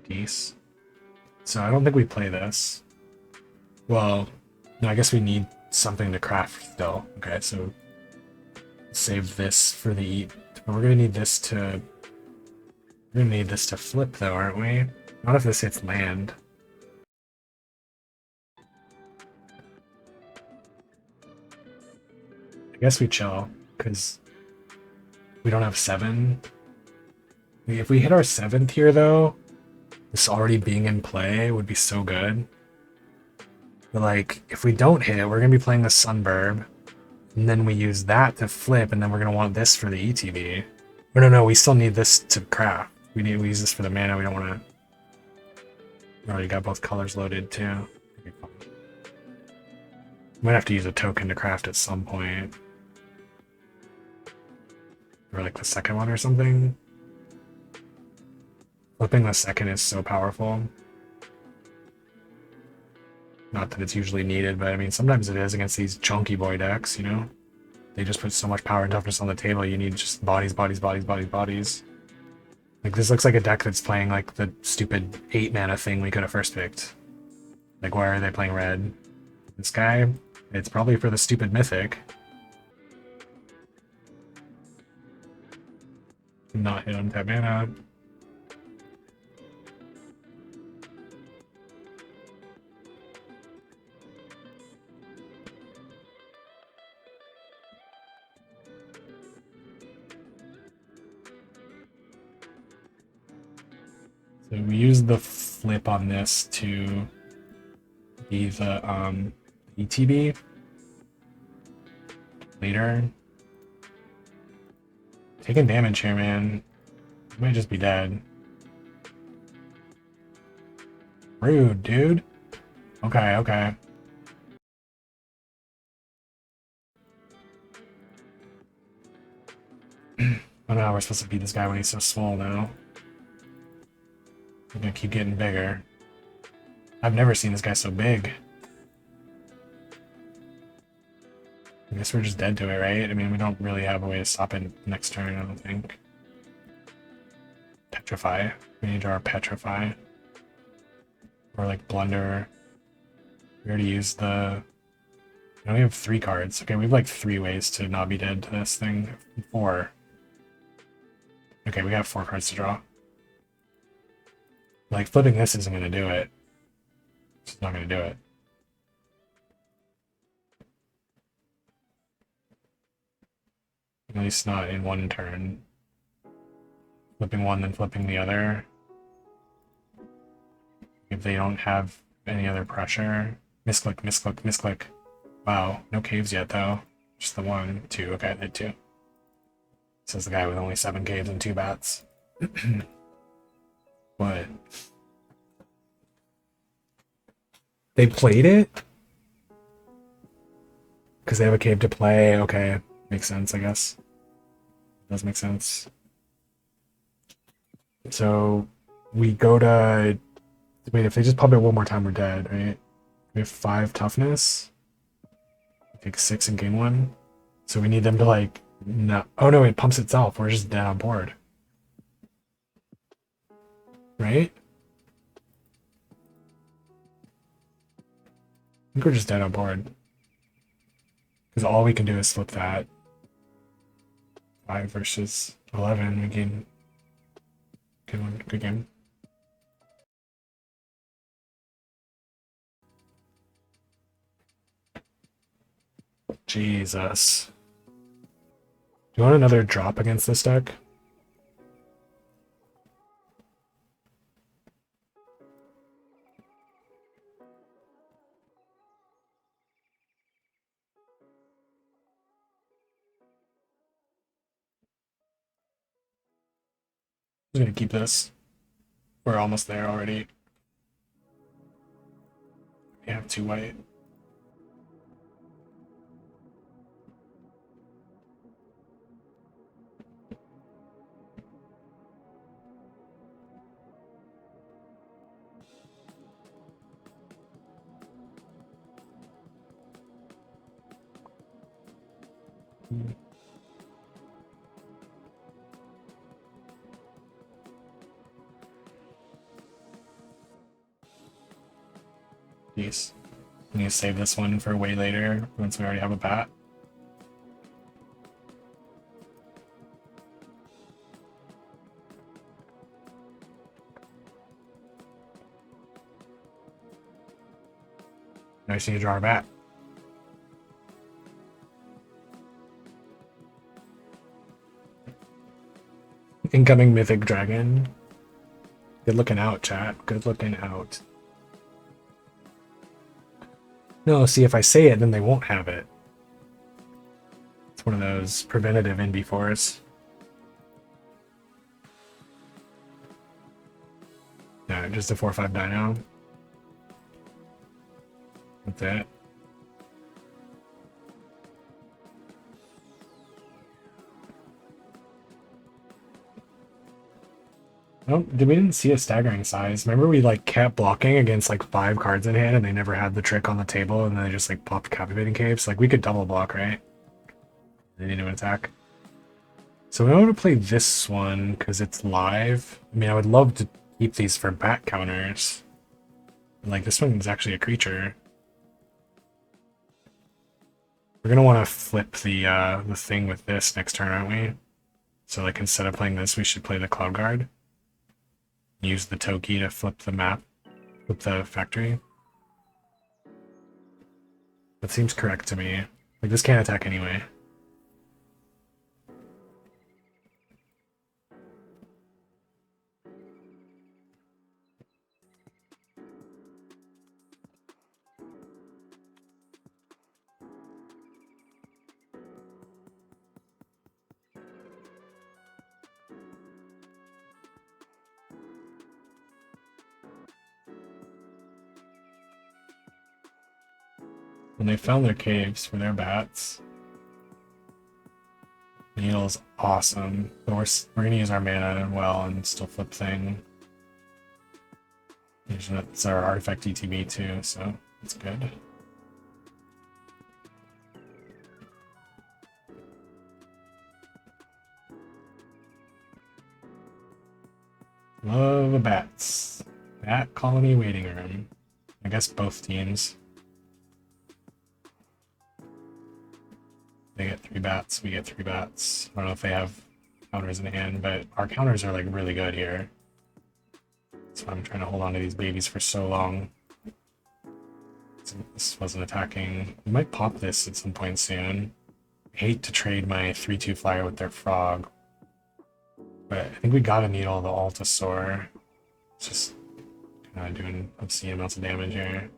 Geese. So I don't think we play this. Well, no, I guess we need something to craft still. Okay, so save this for the eat. We're gonna need this to. We're gonna need this to flip though, aren't we? Not if this hits land. I guess we chill because we don't have 7. If we hit our 7th here though, this already being in play would be so good. But like, if we don't hit it, we're gonna be playing the Sunburb, and then we use that to flip, and then we're gonna want this for the ETB. Or no, we still need this to craft. We use this for the mana. We don't want to. We already got both colors loaded too. Might have to use a token to craft at some point, or like the second one or something. Flipping the second is so powerful. Not that it's usually needed, but I mean, sometimes it is against these chunky boy decks, you know? They just put so much power and toughness on the table, you need just bodies. Like, this looks like a deck that's playing, like, the stupid 8-mana thing we could have first picked. Like, why are they playing red? This guy? It's probably for the stupid mythic. Not hit on tap mana. So we use the flip on this to be the ETB later. Taking damage here, man. You might just be dead. Rude, dude. Okay. I don't know how we're supposed to beat this guy when he's so small now. We're gonna keep getting bigger. I've never seen this guy so big. I guess we're just dead to it, right? I mean, we don't really have a way to stop it next turn, I don't think. Petrify. We need to our Petrify. Or like Blunder. We already used the... We only have 3 cards. Okay, we have like 3 ways to not be dead to this thing. 4. Okay, we got 4 cards to draw. Like, flipping this isn't gonna do it. It's not gonna do it. At least not in one turn. Flipping one, then flipping the other. If they don't have any other pressure. Misclick, misclick, misclick. Wow, no caves yet though. Just the one, two. Okay, I did two. Says the guy with only 7 caves and 2 bats. What? They played it? Because they have a cave to play. Okay, makes sense, I guess. Does make sense. So we go to... Wait, if they just pop it one more time, we're dead, right? We have 5 toughness. We take 6 and gain 1. So we need them to like... No. Oh no, it pumps itself. We're just dead on board. Right? I think we're just dead on board. Because all we can do is flip that. 5 versus 11. We gain... Good one. Good game. Jesus. Do you want another drop against this deck? I'm gonna keep this. We're almost there already. We have 2 white. Jeez. I need to save this one for way later once we already have a bat. Now I just need to draw our bat. Incoming Mythic Dragon. Good looking out, chat. Good looking out. No, see, if I say it, then they won't have it. It's one of those preventative NB4s. No, just a 4/5 dino. That's it. Oh, we didn't see a staggering size. Remember we like kept blocking against like 5 cards in hand and they never had the trick on the table and then they just like popped Captivating Caves? Like we could double block, right? They didn't even attack. So we want to play this one because it's live. I mean, I would love to keep these for bat counters. Like this one is actually a creature. We're gonna want to flip the thing with this next turn, aren't we? So like instead of playing this, we should play the Cloud Guard. Use the Toki to flip the map, flip the factory. That seems correct to me. Like this can't attack anyway. When they found their caves for their bats. Needle's awesome, but we're gonna use our mana well and still flip thing. It's our artifact ETB too, so it's good. Love bats. Bat colony waiting room. I guess both teams. They get 3 bats, we get 3 bats. I don't know if they have counters in hand, but our counters are like really good here. That's why I'm trying to hold on to these babies for so long. So this wasn't attacking. We might pop this at some point soon. hate to trade my 3/2 flyer with their frog, but I think we gotta need all the Altasaur. It's just kind of doing obscene amounts of damage here.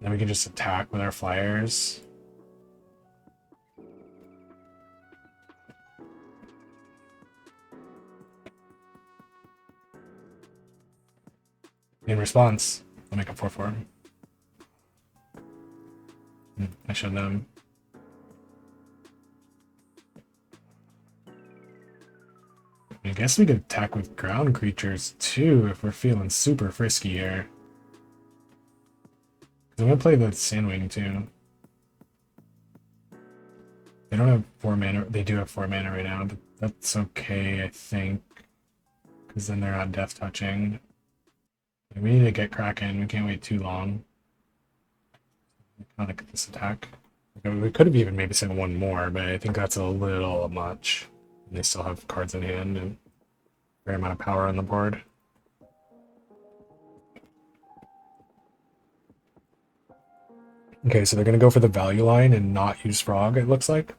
Then we can just attack with our flyers. In response, I'll make a 4/4. I should have. I guess we could attack with ground creatures too if we're feeling super frisky here. I'm gonna play the Sandwing too. They don't have 4 mana. They do have 4 mana right now, but that's okay, I think. Because then they're not death touching. We need to get cracking. We can't wait too long. Kind of get this attack. We could have even maybe sent one more, but I think that's a little much. And they still have cards in hand and a fair amount of power on the board. Okay, so they're going to go for the value line and not use Frog, it looks like.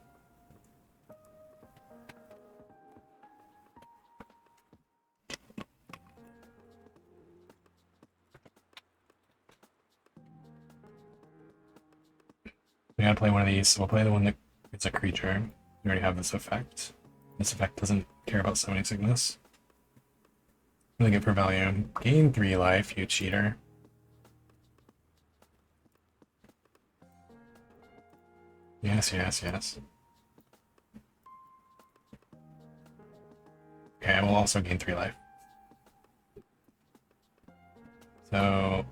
We gotta play one of these, so we'll play the one that it's a creature. We already have this effect. This effect doesn't care about summoning sickness. Really good for value. Gain 3 life, you cheater. Yes, yes, yes. Okay, I will also gain 3 life. So,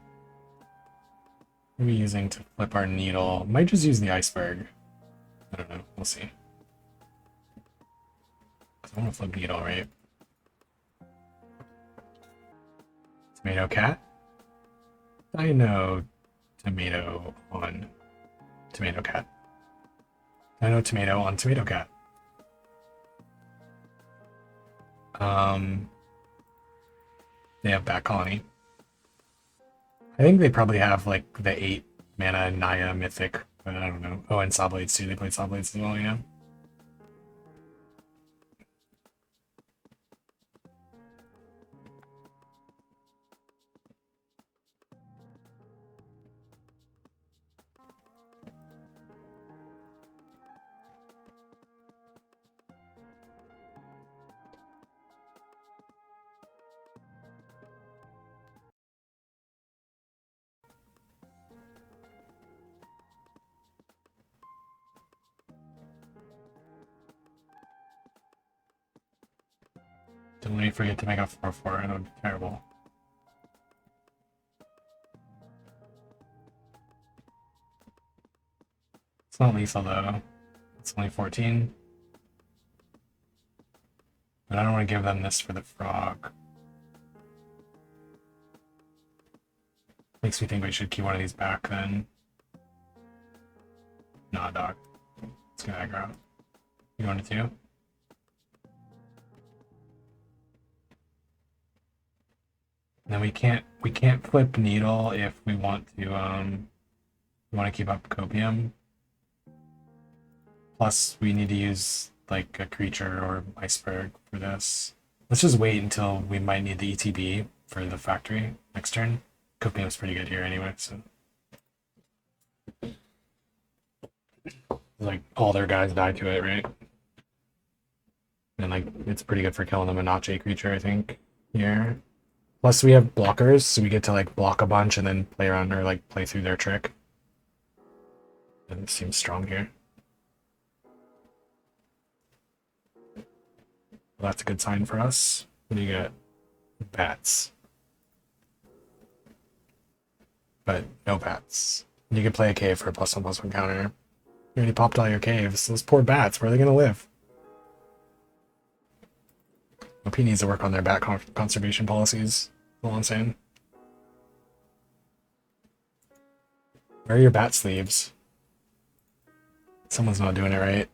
what are we using to flip our needle? Might just use the iceberg. I don't know, we'll see. I want to flip needle, right? Tomato cat? Dino tomato on tomato cat. Dino tomato on tomato cat. They have Bat Colony. I think they probably have like the 8 mana Naya Mythic, but I don't know. Oh, and Sawblades too. They played Sawblades as well, yeah. Didn't let me forget to make a 4/4. That would be terrible. It's not lethal though. It's only 14. But I don't want to give them this for the frog. Makes me think we should keep one of these back then. Nah, dog. Let's go aggro. You want it to? And then we can't flip needle if we want to keep up copium. Plus we need to use like a creature or iceberg for this. Let's just wait until we might need the ETB for the factory next turn. Copium's pretty good here anyway, so like all their guys die to it, right? And like it's pretty good for killing the Minache creature, I think, here. Plus we have blockers, so we get to like block a bunch and then play around or like play through their trick. And it seems strong here. Well, that's a good sign for us. What do you got? Bats. But no bats. You can play a cave for a +1/+1 counter. You already popped all your caves. Those poor bats, where are they gonna live? OP needs to work on their bat conservation policies. That's all I'm saying. Where are your bat sleeves? Someone's not doing it right.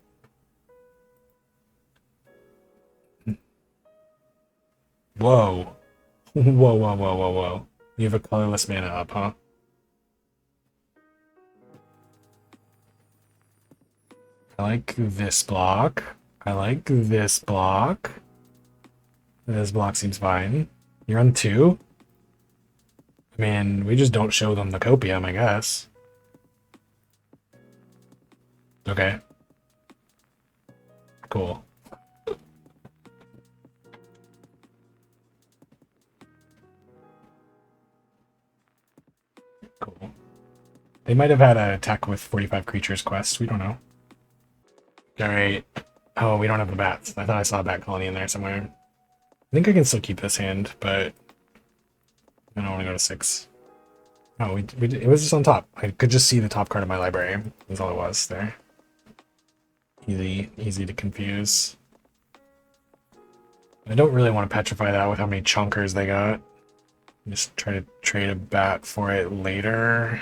Whoa. Whoa, whoa, whoa, whoa, whoa. You have a colorless mana up, huh? I like this block. I like this block. This block seems fine. You're on 2? I mean, we just don't show them the copium, I guess. Okay. Cool. Cool. They might have had an attack with 45 creatures quest. We don't know. Alright. Oh, we don't have the bats. I thought I saw a bat colony in there somewhere. I think I can still keep this hand, but I don't want to go to 6. Oh, it was just on top. I could just see the top card of my library. That's all it was there. Easy to confuse. I don't really want to petrify that with how many chunkers they got. Just try to trade a bat for it later.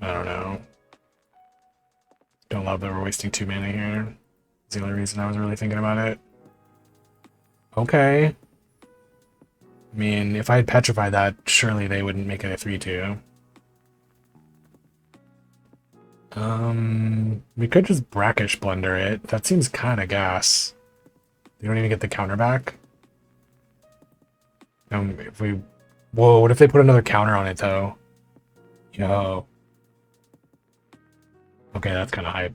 I don't know. Don't love that we're wasting 2 mana here. That's the only reason I was really thinking about it. Okay. I mean, if I had petrified that, surely they wouldn't make it a 3-2. We could just brackish blunder it. That seems kind of gas. They don't even get the counter back. If we... Whoa, what if they put another counter on it, though? Yo. Okay, that's kind of hype.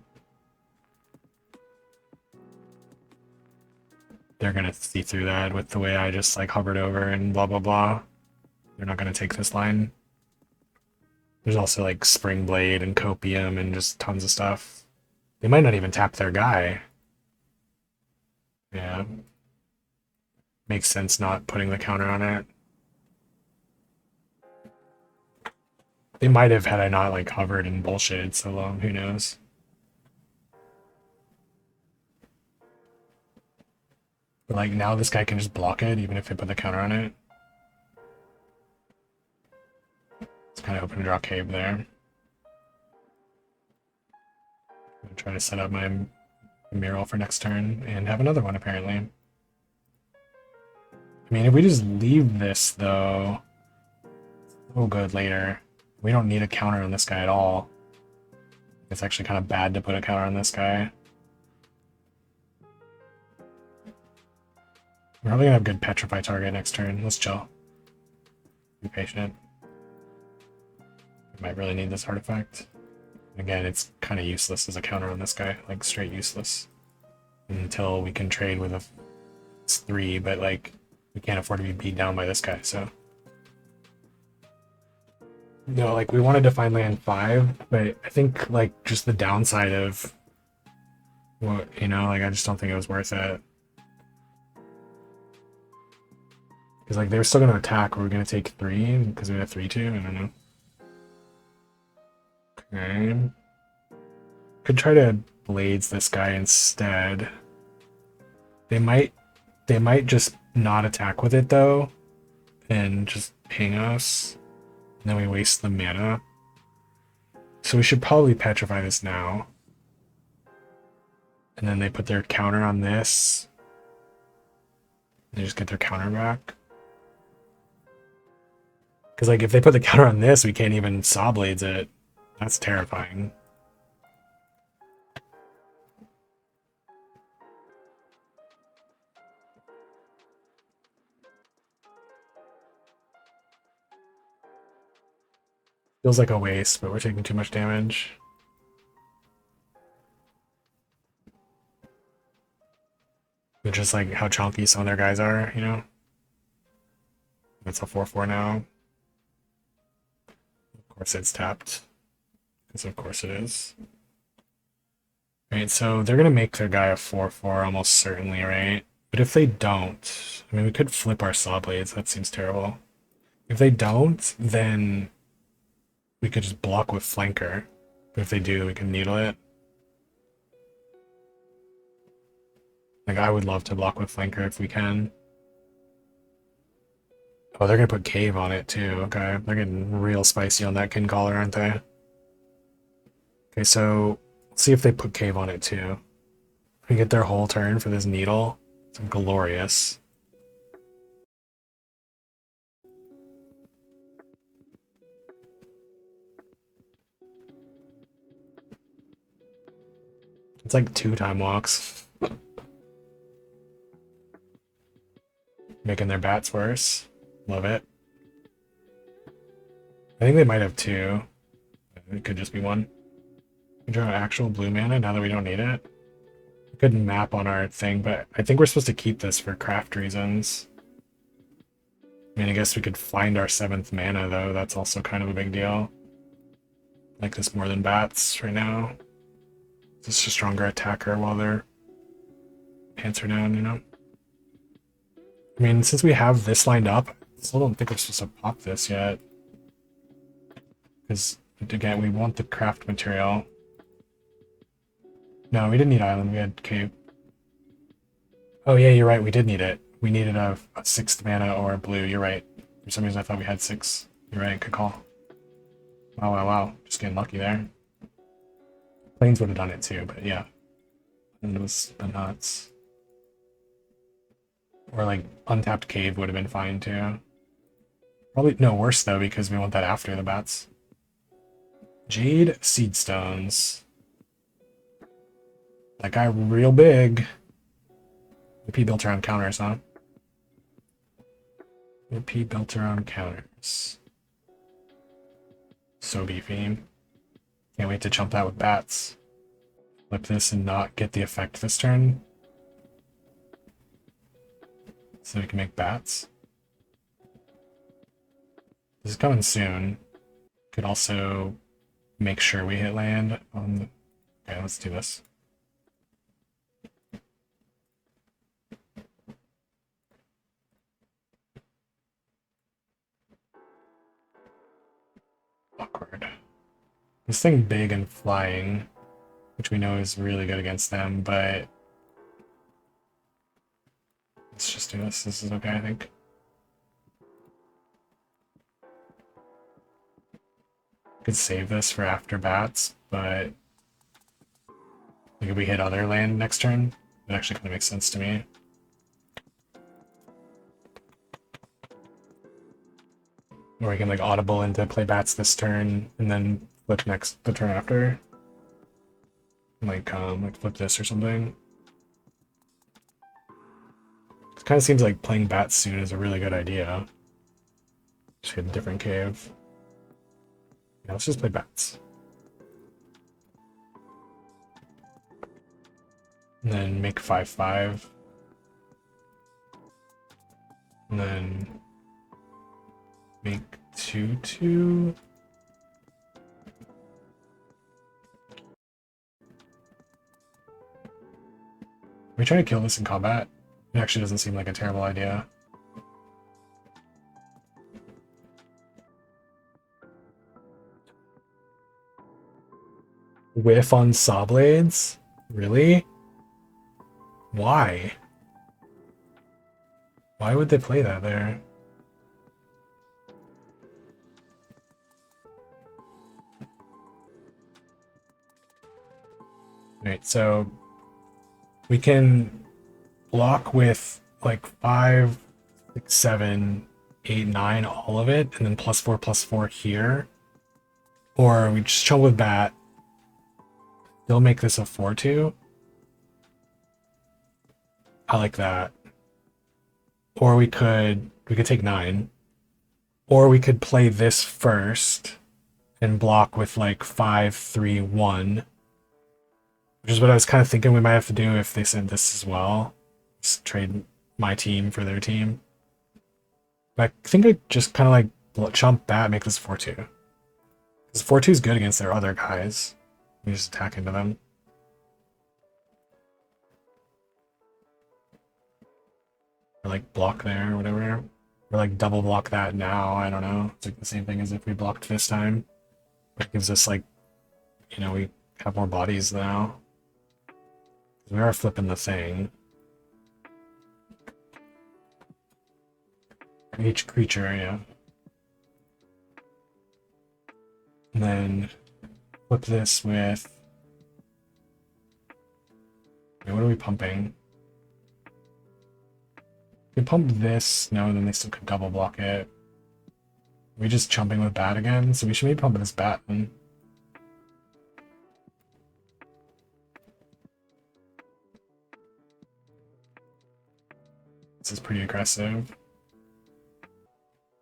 They're gonna see through that with the way I just, like, hovered over and blah, blah, blah. They're not gonna take this line. There's also, like, Spring Blade and Copium and just tons of stuff. They might not even tap their guy. Yeah. Makes sense not putting the counter on it. They might have had I not, like, hovered and bullshitted so long. Who knows? But, like, now this guy can just block it, even if they put the counter on it. It's kind of open to draw cave there. I'm gonna try to set up my mural for next turn and have another one, apparently. I mean, if we just leave this, though, oh good later. We don't need a counter on this guy at all. It's actually kind of bad to put a counter on this guy. We're probably gonna have good petrify target next turn. Let's chill. Be patient. We might really need this artifact. Again, it's kind of useless as a counter on this guy. Like, straight useless. Until we can trade with a... It's 3, but, like, we can't afford to be beat down by this guy, so... No, like, we wanted to find land 5, but I think, like, just the downside of... What, you know, like, I just don't think it was worth it. Because, like, they were still going to attack. Were we going to take 3? Because we had 3-2? I don't know. Okay. Could try to blades this guy instead. They might just not attack with it, though. And just ping us. And then we waste the mana. So we should probably petrify this now. And then they put their counter on this. They just get their counter back. Because, like, if they put the counter on this, we can't even saw blades it. That's terrifying. Feels like a waste, but we're taking too much damage. Which is like how chunky some of their guys are, you know? It's a 4-4 now. Of course it's tapped. Because of course it is. Right, so they're going to make their guy a 4-4 almost certainly, right? But if they don't, I mean, we could flip our saw blades. That seems terrible. If they don't, then we could just block with flanker. But if they do, we can needle it. Like, I would love to block with flanker if we can. Oh, they're gonna put cave on it too. Okay, they're getting real spicy on that kin collar, aren't they? Okay, so let's see if they put cave on it too. We get their whole turn for this needle. It's glorious. It's like 2 time walks. Making their bats worse. Love it. I think they might have 2. It could just be 1. We draw actual blue mana now that we don't need it. We couldn't map on our thing, but I think we're supposed to keep this for craft reasons. I mean, I guess we could find our 7th mana, though. That's also kind of a big deal. I like this more than bats right now. Just a stronger attacker while their pants are down, you know? I mean, since we have this lined up, I still don't think we're supposed to pop this yet. Because, again, we want the craft material. No, we didn't need island, we had cave. Oh yeah, you're right, we did need it. We needed a 6th mana or a blue, you're right. For some reason I thought we had 6. You're right, good call. Wow, wow, wow. Just getting lucky there. Planes would have done it too, but yeah. And it was the nuts. Or like untapped cave would have been fine too. Probably no worse though, because we want that after the bats. Jade seed stones. That guy real big. AP built around counters, huh? AP built around counters. So beefy. Can't wait to chump that with bats. Flip this and not get the effect this turn. So we can make bats. This is coming soon. Could also make sure we hit land on the... Okay, let's do this. Awkward. This thing big and flying, which we know is really good against them, but let's just do this. This is okay, I think. Could save this for after bats, but like if we hit other land next turn, it actually kind of makes sense to me. Or we can like audible into play bats this turn and then flip the turn after. Like flip this or something. It kind of seems like playing bats soon is a really good idea. Just hit a different cave. Yeah, let's just play bats. And then make 5/5. And then make 2/2. Are we trying to kill this in combat? It actually doesn't seem like a terrible idea. Whiff on saw blades? Really? Why? Why would they play that there? Right, so we can block with like 5, 6, 7, 8, 9, all of it, and then +4/+4 here. Or we just chill with bat. They'll make this a 4/2. I like that. Or we could take 9. Or we could play this first and block with like 5, 3, 1. Which is what I was kind of thinking we might have to do if they said this as well. Just trade my team for their team. But I think I just kind of like chump bat, make this 4/2. Because 4/2 is good against their other guys. We just attack into them. Or like block there or whatever. Or like double block that now, I don't know. It's like the same thing as if we blocked this time. But it gives us like, you know, we have more bodies now. We are flipping the thing. Each creature, yeah. And then flip this with... Wait, what are we pumping? We can pump this. No, then they still could double block it. Are we just chumping with bat again? So we should maybe pump this bat then. is pretty aggressive.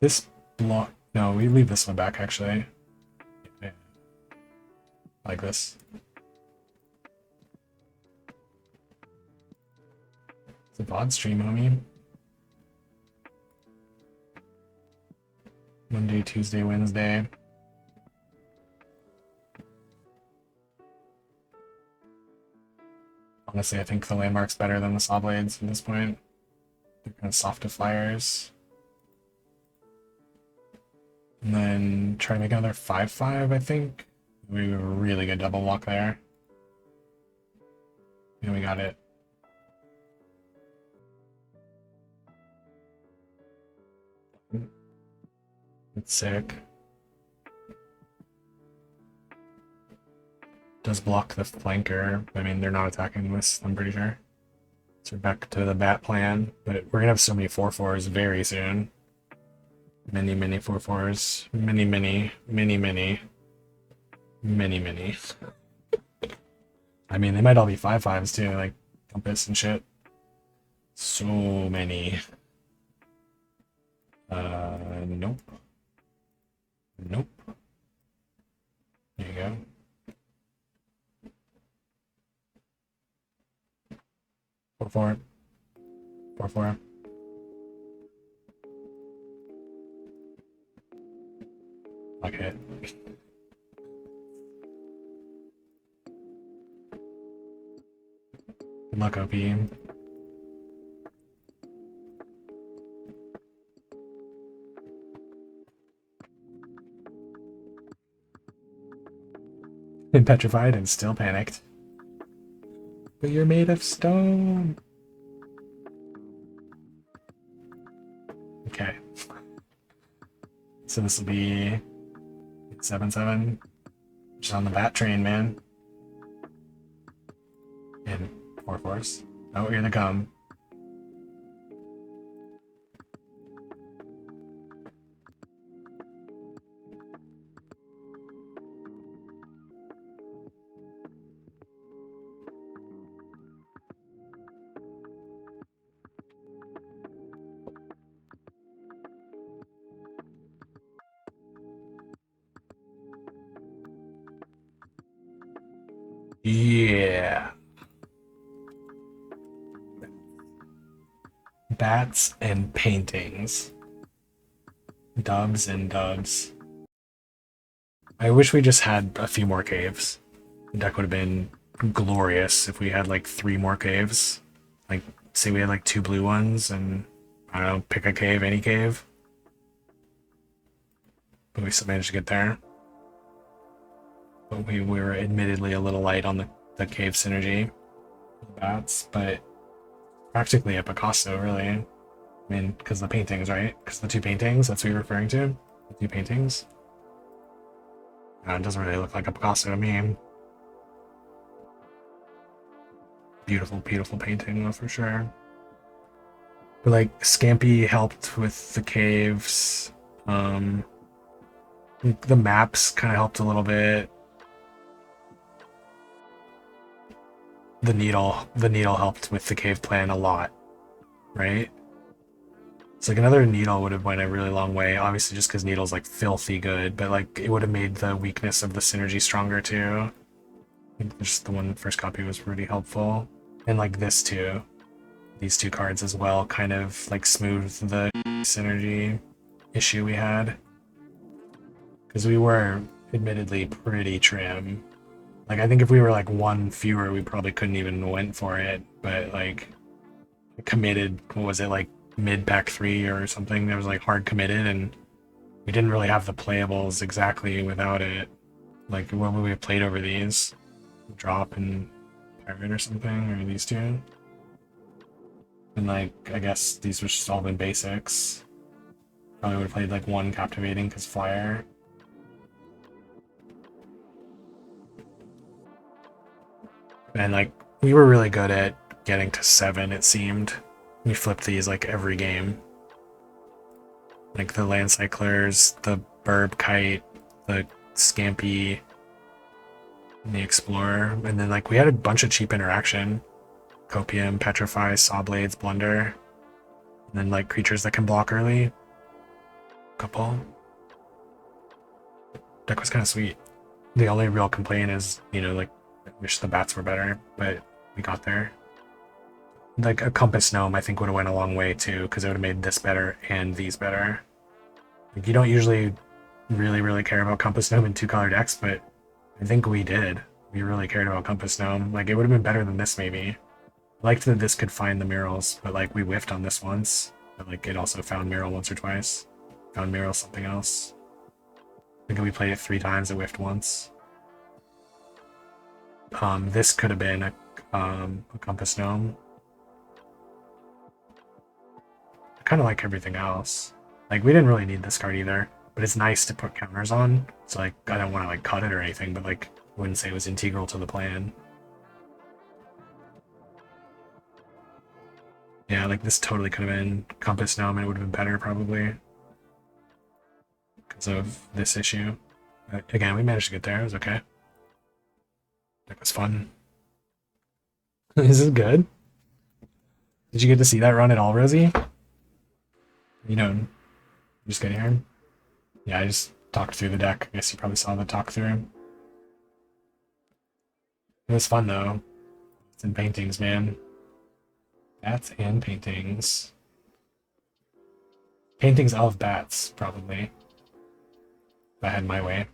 This block... No, we leave this one back, actually. Yeah. Like this. It's a VOD stream, homie. Monday, Tuesday, Wednesday. Honestly, I think the landmark's better than the saw blades at this point. They're kind of soft to flyers. And then try to make another 5-5, I think. We were a really good double walk there. And we got it. It's sick. Does block the flanker. I mean, they're not attacking this, I'm pretty sure. So we're back to the bat plan. But we're gonna have so many 4-4s very soon. Many 4-4s. Many. I mean, they might all be 5-5s too, like compass and shit. So many. Nope. Nope. There you go. Four. Okay. Good luck, OP. Been petrified and still panicked. But you're made of stone. Okay. So this will be 7-7. Just on the bat train, man. And 4-4s. Oh, here they come. Yeah. Bats and paintings. Dubs and dubs. I wish we just had a few more caves. The deck would have been glorious if we had like 3 more caves. Like, say we had like 2 blue ones and, I don't know, pick a cave, any cave. But we still managed to get there. But we were admittedly a little light on the cave synergy with the bats, but practically a Picasso, really. I mean, because the paintings, right? Because the 2 paintings, that's what you're referring to? The 2 paintings? It doesn't really look like a Picasso to me. Beautiful painting, though, for sure. But, like, Scampy helped with the caves. The maps kind of helped a little bit. The needle helped with the cave plan a lot, right? It's like another needle would have went a really long way, obviously just because needle's like filthy good, but like it would have made the weakness of the synergy stronger too. I think just the one first copy was pretty helpful. And like this too. These 2 cards as well kind of like smoothed the synergy issue we had. Because we were admittedly pretty trim. Like, I think if we were like 1 fewer, we probably couldn't even went for it. But like, committed, what was it, like mid-pack 3 or something? That was like hard committed, and we didn't really have the playables exactly without it. Like, what would we have played over these? Drop and Pirate or something, or these 2? And like, I guess these would just all been basics. Probably would have played like 1 Captivating because Flyer. And like, we were really good at getting to 7, it seemed. We flipped these like every game. Like the Land Cyclers, the Burb Kite, the Scampy, and the Explorer. And then like we had a bunch of cheap interaction. Copium, Petrify, Saw Blades, Blunder. And then like creatures that can block early. Couple. Deck was kind of sweet. The only real complaint is, you know, like, I wish the bats were better, but we got there. Like a Compass Gnome, I think would have went a long way too, because it would have made this better and these better. Like, you don't usually really care about Compass Gnome in 2-color decks, but I think we did. We really cared about Compass Gnome. Like, it would have been better than this, maybe. I liked that this could find the murals, but, like, we whiffed on this once. But, like, it also found mural once or twice. Found mural something else. I think we played it 3 times, it whiffed once. This could have been a Compass Gnome. I kind of like everything else. Like, we didn't really need this card either, but it's nice to put counters on. So, like, I don't want to, like, cut it or anything, but, like, I wouldn't say it was integral to the plan. Yeah, like, this totally could have been Compass Gnome, and it would have been better, probably, because of this issue. But again, we managed to get there. It was okay. That was fun. This is good. Did you get to see that run at all, Rosie? You know, you just get here. Yeah, I just talked through the deck. I guess you probably saw the talk through. It was fun though. It's in paintings, man. Bats and paintings. Paintings of bats, probably. If I had my way.